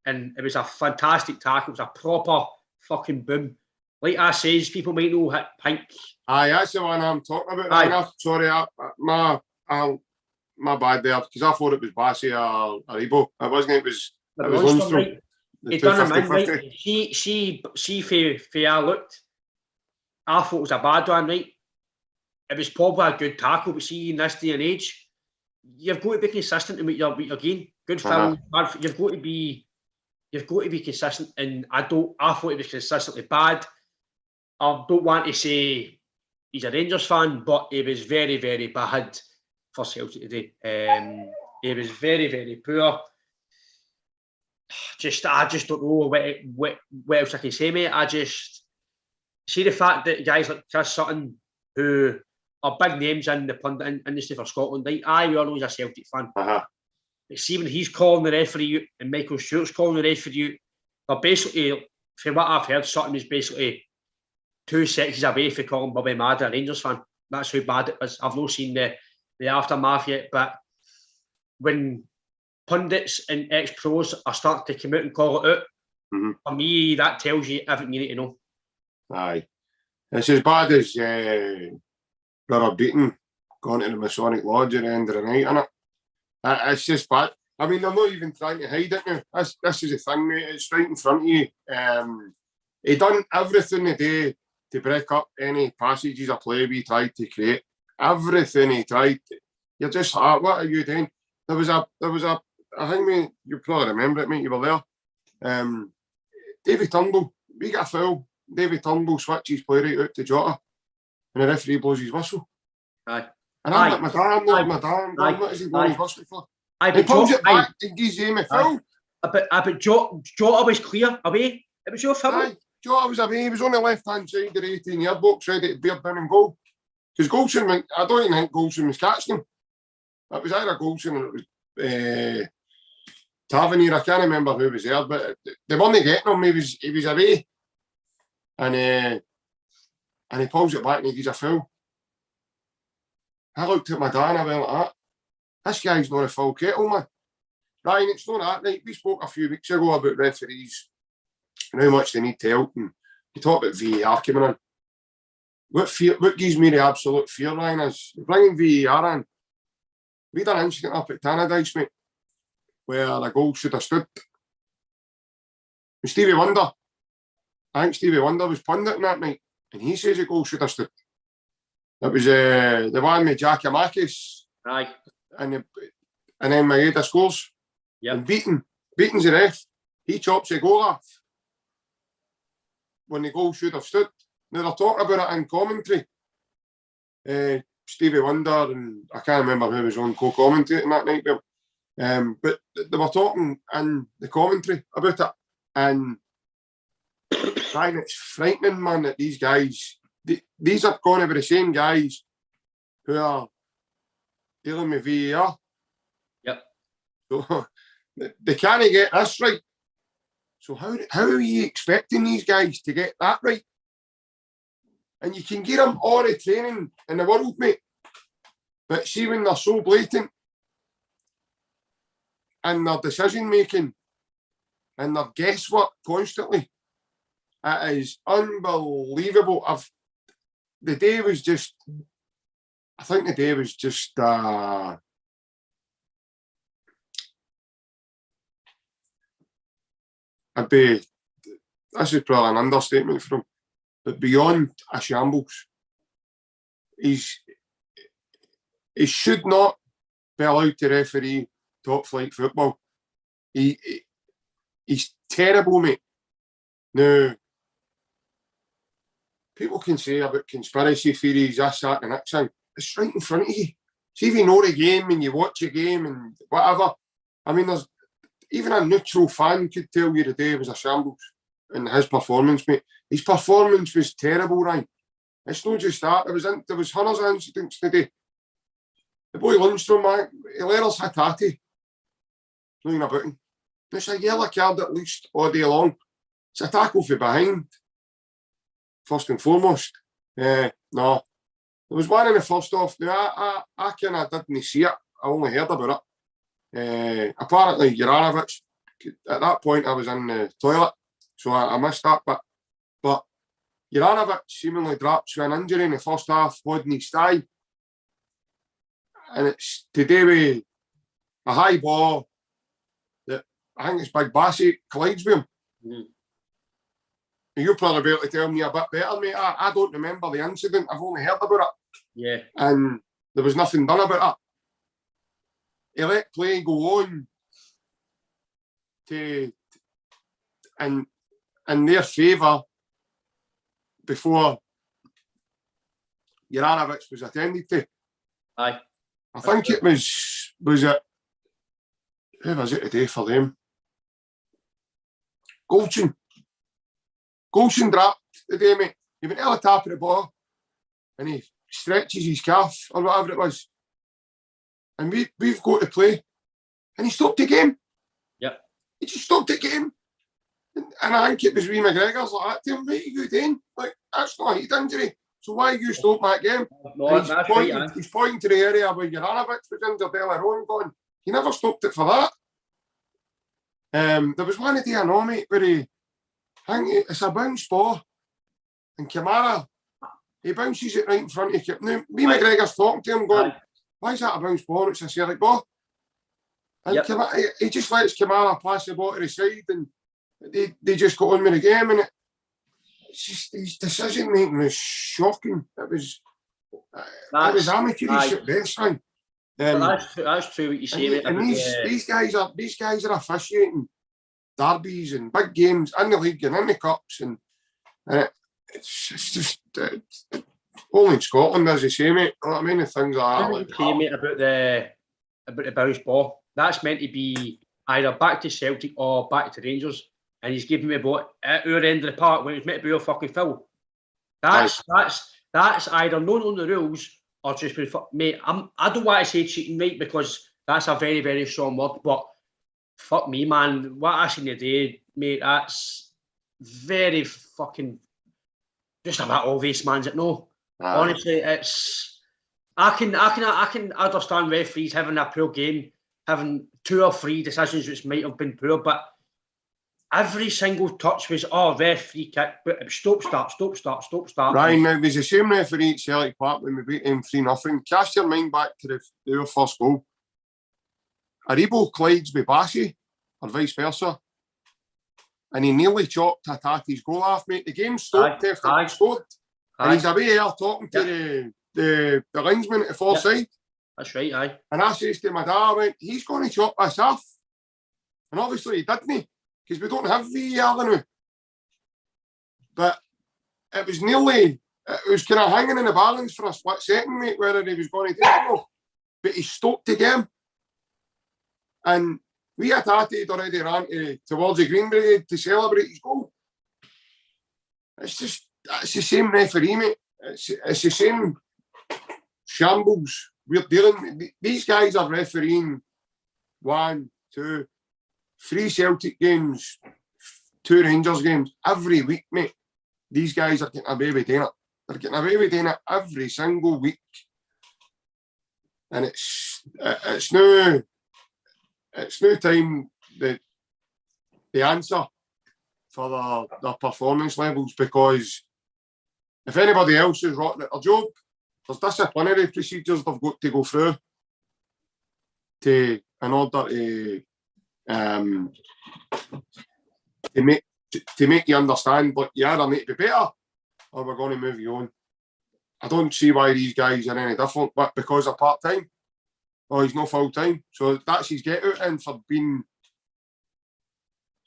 and it was a fantastic tackle. It was a proper fucking boom. Like I says, people might know Pink. Aye, that's the one I'm talking about. Sorry, my bad there, because I thought it was Bassey or Aribo. It wasn't. It was Lundstrom. Right. He done him in, right? She for I looked. I thought it was a bad one, right? It was probably a good tackle, but see, in this day and age, you've got to be consistent in what you're getting. Good film, you've got to be consistent, and I thought it was consistently bad. I don't want to say he's a Rangers fan, but he was very, very bad for Celtic today. He was very, very poor. I just don't know what else I can say, mate. I just see the fact that guys like Chris Sutton, who are big names in the pundit industry for Scotland, right? We all know he's a Celtic fan. But see, when he's calling the referee out and Michael Stewart's calling the referee out, but basically, from what I've heard, Sutton is basically 2 sections away from calling Bobby Madden a Rangers fan. That's how bad it was. I've not seen the aftermath yet, but when pundits and ex-pros are starting to come out and call it out, for me, that tells you everything you need to know. Aye. It's as bad as Brother Beaton going to the Masonic Lodge at the end of the night, isn't it? It's just bad. I mean, they're not even trying to hide it now. This is the thing, mate. It's right in front of you. He done everything today to break up any passages of play we tried to create. Everything he tried. You're just, what are you doing? There was a. I think you probably remember it, mate. You were there. David Turnbull, we got a foul. David Turnbull switches play right out to Jota, and the referee blows his whistle. Aye. And I'm like, Madame, what is he blowing his whistle for? He pulls it back and gives him a foul. But Jota was clear away. It was your foul. Jota was away. He was on the left-hand side of the 18-yard box, ready to bear down and goal. Because Goldson, I don't even think Goldson was catching him. It was either Goldson or it was Tavernier. I can't remember who was there, but they weren't getting him. He was away. And he pulls it back and he gives a foul. I looked at my dad and I went like that. This guy's not a full kettle, man. Ryan, it's not that. Like, we spoke a few weeks ago about referees and how much they need help. And you talk about VAR coming in. What gives me the absolute fear, Ryan, is bringing VAR in. We had an incident up at Tannadice, mate, where a goal should have stood. With Stevie Wonder. I think Stevie Wonder was pundit that night, and he says a goal should have stood. It was the one with Giacomakis. Aye. And then Maeda scores. Yep. And Beaton's the ref. He chops the goal off when the goal should have stood. Now they're talking about it in commentary. Stevie Wonder and I can't remember who was on co-commentating that night, but they were talking in the commentary about it. And Ryan, it's frightening, man, that these guys, these are going to be the same guys who are dealing with VAR. Yep. So they can't get this right. So how are you expecting these guys to get that right? And you can give them all the training in the world, mate. But see, when they're so blatant and their decision making and their guesswork constantly, it is unbelievable. The day was just, I think the day was just, this is probably an understatement from, but beyond a shambles. He should not be allowed to referee top flight football. He's terrible, mate. Now, people can say about conspiracy theories, this, that, and that thing. It's right in front of you. See, if you know the game and you watch a game and whatever, I mean, there's even a neutral fan could tell you the day was a shambles in his performance, mate. His performance was terrible, Ryan. It's not just that. There was hundreds of incidents today. The boy Lundstrom, man, he let us Hatate. Nothing about him. It's a yellow card at least all day long. It's a tackle from behind, first and foremost. No. There was one in the first half. Now, I kind of didn't see it. I only heard about it. Apparently, Juranovic, at that point, I was in the toilet, so I missed that. But Juranovic seemingly dropped with an injury in the first half, holding his thigh. And it's today with a high ball that I think it's Big Bassett collides with him. Mm. You'll probably be able to tell me a bit better, mate. I don't remember the incident. I've only heard about it. Yeah. And there was nothing done about it. He let play go on in their favour before Juranovic was attended to. Aye. I think it was it, who was it today for them? Goldson dropped today, mate. He went to the top of the ball and he stretches his calf or whatever it was. And we've got to play. And he stopped the game. Yep. He just stopped the game. And I think it was Wee McGregor's like that to him, mate, you doing? Like, that's not a head injury. So why you stop that game? No, he's pointing to the area where Juranovic was injured earlier on going, he never stopped it for that. There was one day I know, mate, where I think it's a bounce ball. And Kamara, he bounces it right in front of him. Now, Wee McGregor's talking to him going, why is that a bounce ball? It's a Celtic ball. And Kamara, he just lets Kamara pass the ball to the side and they just got on with the game. And it's just, his decision making was shocking. It was amateurish at best, man. That's true what you say. And these guys are officiating derbies and big games in the league and in the cups, and it's just only in Scotland, as you say, mate. You know what I mean? The things like that. Like, mate, about the bounce ball. That's meant to be either back to Celtic or back to Rangers, and he's giving me a ball at our end of the park when it's meant to be all fucking full. That's either not on the rules or just been mate. I don't want to say cheating, mate, because that's a very, very strong word. But fuck me, man. What I seen today, mate, that's very fucking just a bit obvious, man. Is it no? Honestly, it's I can understand referees having a poor game, having 2 or 3 decisions which might have been poor, but every single touch was ref free kick, but it was stop. Ryan, now there's the same referee at Celtic Park when we beat him 3-0. Cast your mind back to their first goal. Aribo collides with Bassey, or vice versa, and he nearly chopped Hatate's goal off, mate. The game stopped after he scored, and he's away here talking to the linesman at the far side. That's right, aye. And I says to my dad, I went, he's going to chop this off. And obviously he didn't, because we don't have VAR now. But it was kind of hanging in the balance for a split second, mate, whether he was going to take it or not. But he stopped the game. And we had already ran towards the Green Brigade to celebrate his goal. It's the same referee, mate. It's the same shambles we're dealing with. These guys are refereeing 1, 2, 3 Celtic games 2 Rangers games every week, mate. These guys are getting away with doing it. They're getting away with doing it every single week. And it's no time the answer for their performance levels, because if anybody else is rotten at their job, there's disciplinary procedures they've got to go through in order to make you understand, but you either need to be better or we're going to move you on. I don't see why these guys are any different, but because they're part-time, or he's not full-time. So that's his get-out in for being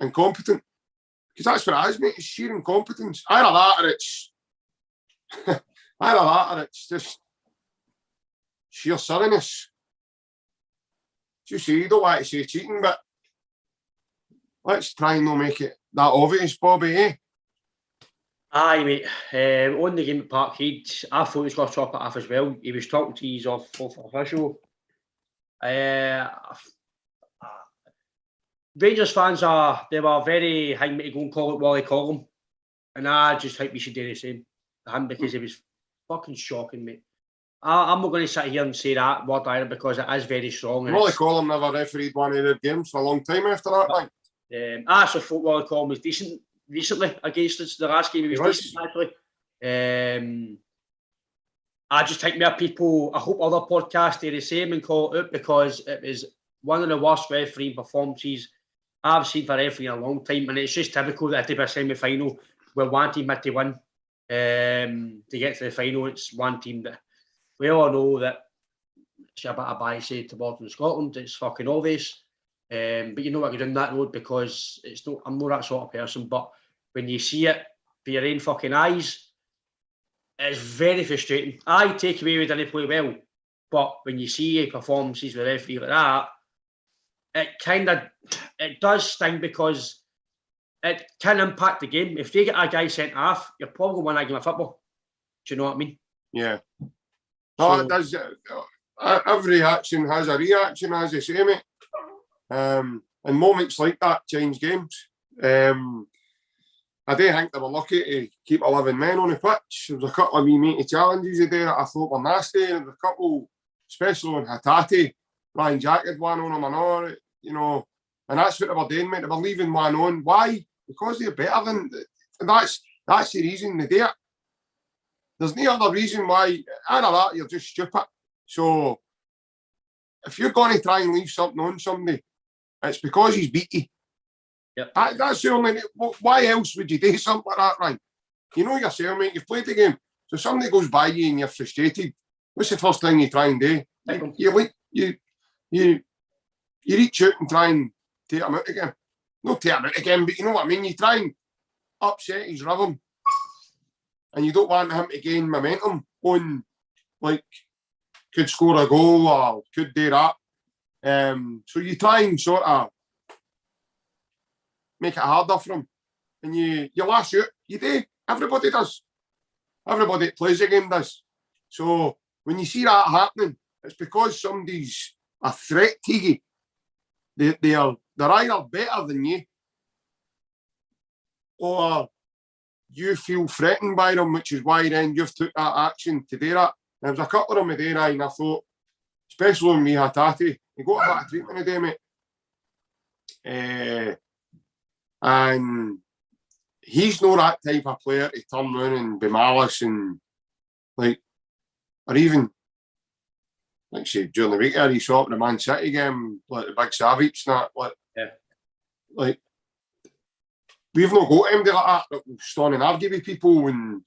incompetent. Because that's what it is, mate. It's sheer incompetence. Either that or it's just sheer silliness. As you say, you don't like to say cheating, but let's try and not make it that obvious, Bobby, eh? Aye, mate. On the game at Parkhead, I thought he was going to chop it off as well. He was talking to his off official. Rangers fans they were very hang me to go and call it Wally Collum. And I just think we should do the same to him, because it was fucking shocking, mate. I'm not going to sit here and say that word either, because it is very strong. Wally Collum never refereed one of their games for a long time after that, like. I actually thought Wally Collum was decent recently against us. The last game he was decent, actually. I just think more people, I hope other podcasts do the same and call it out, because it was one of the worst refereeing performances I've seen for referee in a long time, and it's just typical that at the semi-final we're one team had to win to get to the final. It's one team that we all know that it's a bit of bias towards Scotland. It's fucking obvious. But you know what, you're down that road, because it's not, I'm not that sort of person, but when you see it for your own fucking eyes, it's very frustrating. I take away we didn't play well, but when you see performances with referee like that, it does sting, because it can impact the game. If they get a guy sent off, you're probably going to win a game of football. Do you know what I mean? Yeah. No, it does. Every action has a reaction, as you say, mate. And moments like that change games. I do think they were lucky to keep 11 men on the pitch. There was a couple of wee matey challenges there that I thought were nasty. There was a couple, especially on Hatate. Ryan Jack had one on him and all, you know. And that's what they were doing, mate. They were leaving one on. Why? Because they're better than... And that's the reason they do it. There's no other reason why. Either that, you're just stupid. So, if you're going to try and leave something on somebody, it's because he's beat you. Yep. That's the only... Why else would you do something like that, right? You know yourself, mate. You've played the game. So somebody goes by you and you're frustrated. What's the first thing you try and do? You reach out and try and take him out again. Not take him out again, but you know what I mean? You try and upset his rhythm. And you don't want him to gain momentum on, like, could score a goal or could do that. So you try and sort of make it harder for him. And you lash out. You do. Everybody does. Everybody that plays the game does. So when you see that happening, it's because somebody's a threat to you. They're either better than you, or you feel threatened by them, which is why then you've took that action to do that. There was a couple of them today, and I thought, especially on me Hatate, he got a bit of treatment today, mate. And he's not that type of player to turn around and be malice and, like, or even, like say, during the week he saw up the Man City game, like the big Savage and that, like, yeah. Like, we've not got anybody like that will stand and argue with people. And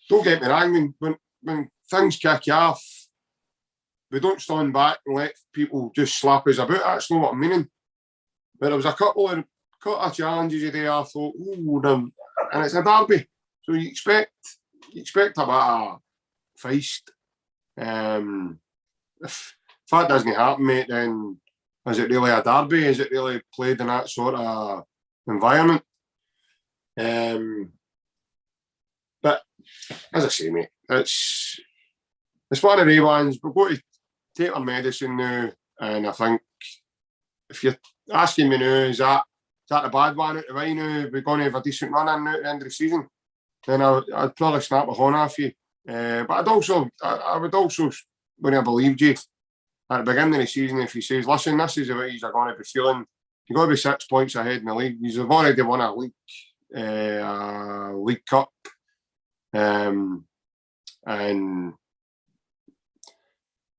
don't get me wrong, when things kick you off, we don't stand back and let people just slap us about. That's not what I'm meaning. But there was a couple of challenges today I thought, and it's a derby. So you expect a bit of feist. If that doesn't happen, mate, then is it really a derby? Is it really played in that sort of environment? But as I say, mate, it's one of the ones. We've got to take our medicine now, and I think if you're asking me now, is that that a bad one out the way now? We're going to have a decent run in now at the end of the season. Then I'd probably snap a horn off you. But I would also, when I believed you at the beginning of the season, if he says, listen, this is the way you're going to be feeling, you've got to be 6 points ahead in the league. You've already won a League Cup. And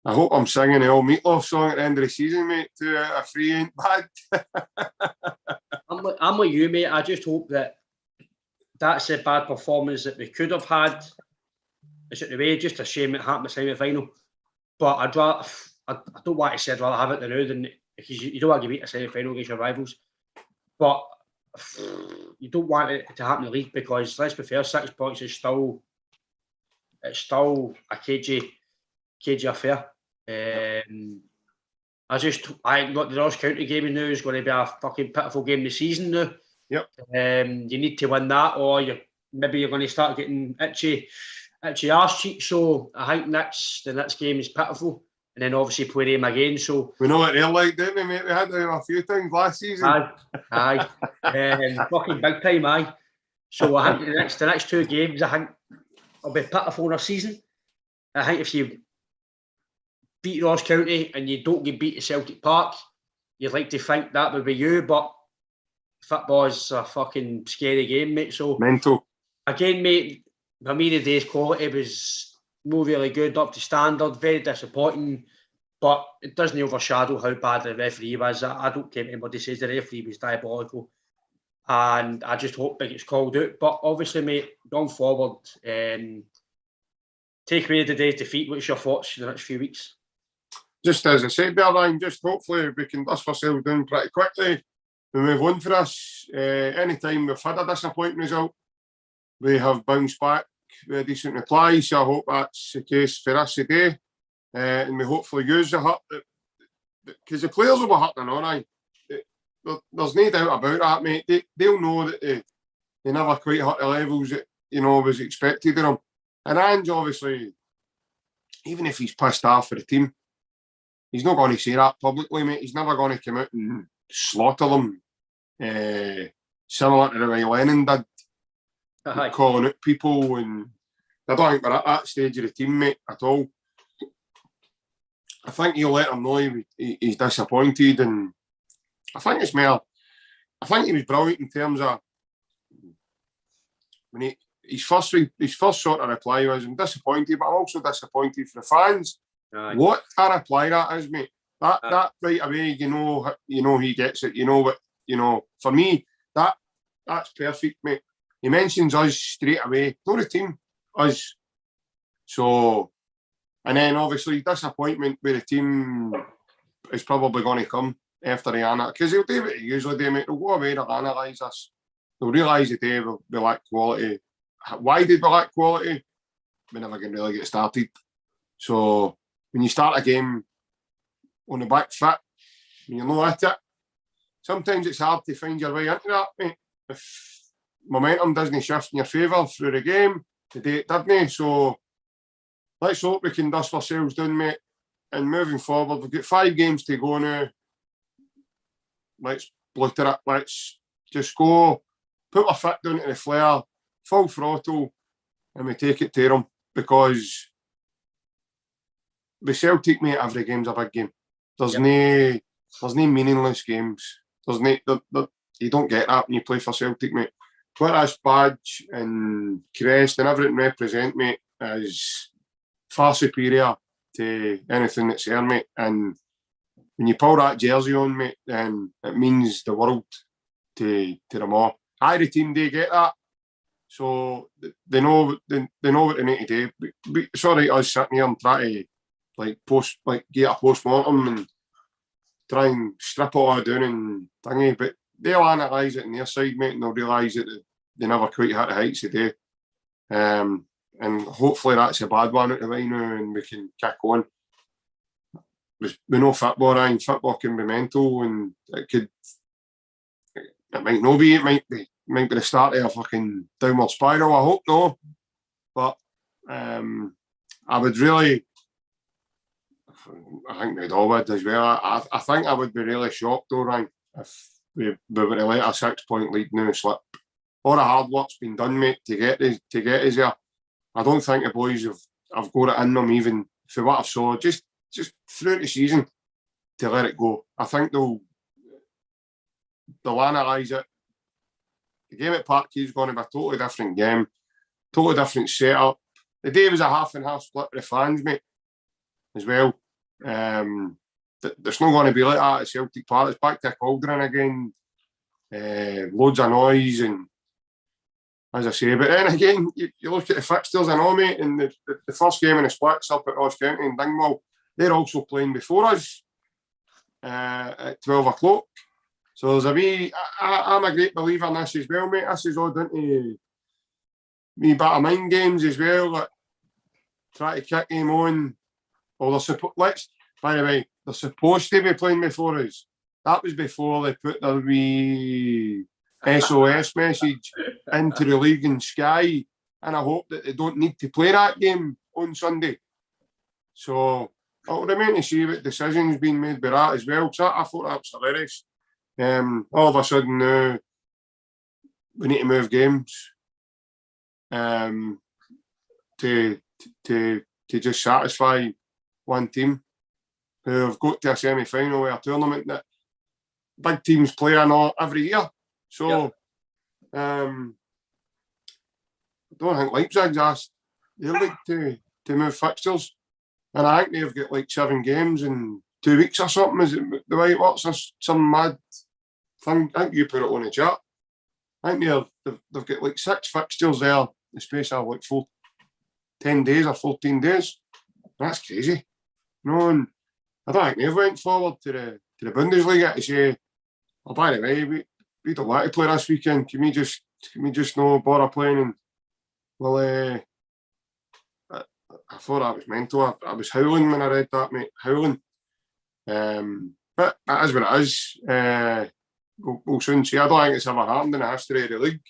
I hope I'm singing the old Meatloaf song at the end of the season, mate. 2 out of 3 ain't bad. I'm with you, mate. I just hope that that's a bad performance that we could have had. It's at the way, just a shame it happened in the semi-final. But I don't want to say I'd rather have it now than, because you don't want to beat a semi-final against your rivals. But you don't want it to happen in the league, because let's be fair, 6 points is still a cagey affair. I think the Ross County game now is going to be a fucking pitiful game this season now. Yep. You need to win that, or you're going to start getting itchy arse cheeks. So I think the next game is pitiful, and then obviously play them again. So we know what they're like, don't we, mate? We had them a few times last season. Aye. Fucking big time, aye. So I think the next 2 games, I think, will be pitiful in our season. I think if you beat Ross County and you don't get beat at Celtic Park, you'd like to think that would be you, but football is a fucking scary game, mate. So mental. Again, mate, for me the day's quality was not really good, up to standard, very disappointing, but it doesn't overshadow how bad the referee was. I don't care if anybody says the referee was diabolical, and I just hope it gets called out. But obviously, mate, going forward, take away the day's defeat. What's your thoughts in the next few weeks? Just as I said there, Ryan, just hopefully we can dust ourselves down pretty quickly. We move on for us. Anytime we've had a disappointing result, we have bounced back with a decent reply. So I hope that's the case for us today. And we hopefully use the hurt, because the players will be hurting, all right. There's no doubt about that, mate. They'll know that they never quite hit the levels that, was expected of them. And Ange, obviously, even if he's pissed off for the team, he's not going to say that publicly, mate. He's never going to come out and slaughter them, similar to the way Lennon did, calling out people. And I don't think we're at that stage of the team, mate, at all. I think he'll let them know he's disappointed, and I think it's more. I think he was brilliant in terms of when his first sort of reply was, "I'm disappointed, but I'm also disappointed for the fans." Aye. What a reply that is, mate. That right away, he gets it. For me, that's perfect, mate. He mentions us straight away, not the team, us. So, and then obviously disappointment with the team is probably going to come after the analyse, because he'll do what he usually do, mate. They'll go away, they'll analyse us. They'll realise the day we lack quality. Why did we lack quality? We never can really get started. So when you start a game on the back foot, when you're not at it, sometimes it's hard to find your way into that, mate. If momentum doesn't shift in your favour through the game, today it didn't. So let's hope we can dust ourselves down, mate. And moving forward, we've got 5 games to go now. Let's blutter it. Let's just go, put our foot down to the flare, full throttle, and we take it to them. Because with Celtic, mate, every game's a big game. There's no meaningless games. You don't get that when you play for Celtic, mate. Put this badge and crest and everything represent, mate, is far superior to anything that's there, mate. And when you pull that jersey on, mate, then it means the world to them all. Aye, the team, they get that. So they know what they need to do. Sorry, us sitting here and try to get a post-mortem and try and strip all that down and thingy, but they'll analyse it on their side, mate, and they'll realise that they never quite hit the heights today. And hopefully that's a bad one out of the way now and we can kick on. We know football, Ryan. Football can be mental, and it might not be. It might be the start of a fucking downward spiral. I hope no, but I would really. I think we'd all would as well. I think I would be really shocked though, Ryan, if we were to let a 6-point lead now slip. All the hard work's been done, mate, to get us there. I don't think the boys have got it in them, even for what I've saw, just throughout the season, to let it go. I think they'll analyse it. The game at Parkhead is going to be a totally different game, totally different setup. The day was a half and half split with the fans, mate, as well. There's not going to be like that at Celtic Park. It's back to Cauldron again. Loads of noise, and as I say, but then again, you look at the fixtures and all, mate, and the first game in the splits up at Ross County and Dingwall, they're also playing before us at 12 o'clock. So there's a wee, I'm a great believer in this as well, mate. This is all down to me batter mind games as well, like try to kick him on. Or by the way, they're supposed to be playing before us. That was before they put their wee SOS message into the league and Sky, and I hope that they don't need to play that game on Sunday. So I'll remain to see what decisions being made by that as well, because I thought that was hilarious. All of a sudden now we need to move games to just satisfy one team who have got to a semi-final of a tournament that big teams play in every year. So I don't think Leipzig's asked their league to move fixtures, and I think they've got like 7 games in 2 weeks or something. Is it the way it works? Or some mad thing? I think you put it on the chat. I think they've got like 6 fixtures there in the space of like 10 days or 14 days. That's crazy. No, and I don't think they've went forward to the Bundesliga to say, oh, by the way, we don't want to play this weekend. Can we just not bother playing? And well, I thought that was mental. I was howling when I read that, mate. Howling. But that is what it is. We'll soon see. I don't think it's ever happened in the history of the league.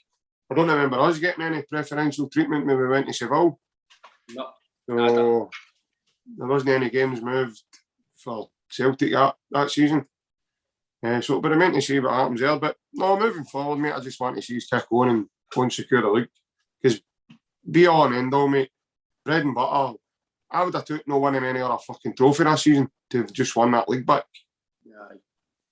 I don't remember us getting any preferential treatment when we went to Seville. No. So there wasn't any games moved for Celtic that season. So it'll be meant to see what happens there. But no, moving forward, mate, I just want to see us kick on and go and secure the league. Because be all and end all, mate, bread and butter, I would have took no winning any other fucking trophy this season to have just won that league back. Yeah.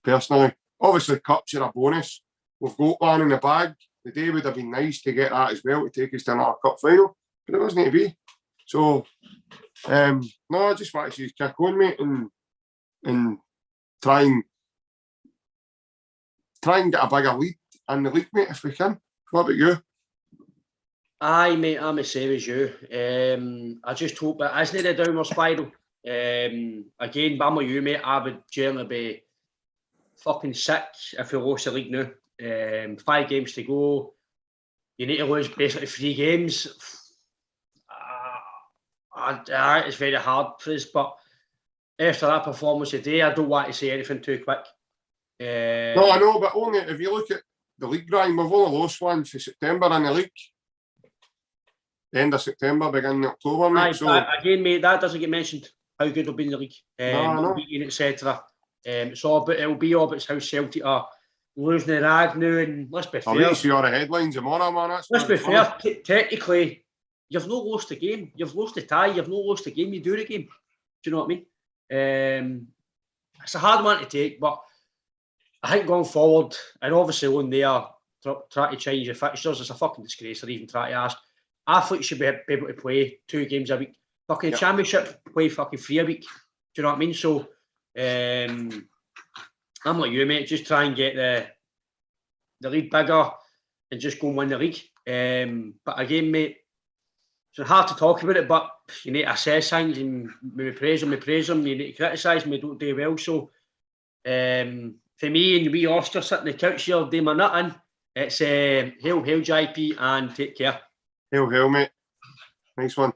Personally. Obviously, cups are a bonus. We've got one in the bag. The day would have been nice to get that as well, to take us to another cup final. But it wasn't to be. So, no, I just want to see us kick on, mate, and try and get a bigger lead in the league, mate, if we can. What about you? Aye, mate, I'm the same as you. I just hope it isn't a downward spiral. Again, I'm with you, mate. I would generally be fucking sick if we lost the league now. 5 games to go. You need to lose basically 3 games. It's very hard for us, but after that performance today, I don't want to say anything too quick. No, I know, but only if you look at the league, Brian, we've only lost one for September in the league. The end of September, beginning of October, mate. So again, mate, that doesn't get mentioned. How good we'll be in the league, etc. It'll be all about how Celtic are losing the rag now. And let's be fair. I'll see all the headlines tomorrow, man. Let's be fair. Technically, you've not lost the game. You've lost the tie. You've not lost the game. You do the game. Do you know what I mean? It's a hard one to take, but I think going forward, and obviously on there, try to change the fixtures, it's a fucking disgrace to even try to ask. Athletes should be able to play 2 games a week. Fucking Championship, play fucking 3 a week. Do you know what I mean? So, I'm like you, mate. Just try and get the league bigger and just go and win the league. But again, mate, it's hard to talk about it, but you need to assess things, and when we praise them, we praise them. You need to criticise them, we don't do well. So, for me and wee Oscar sitting on the couch here, doing my nutting, it's hail, JP, and take care. Hail, mate. Nice one.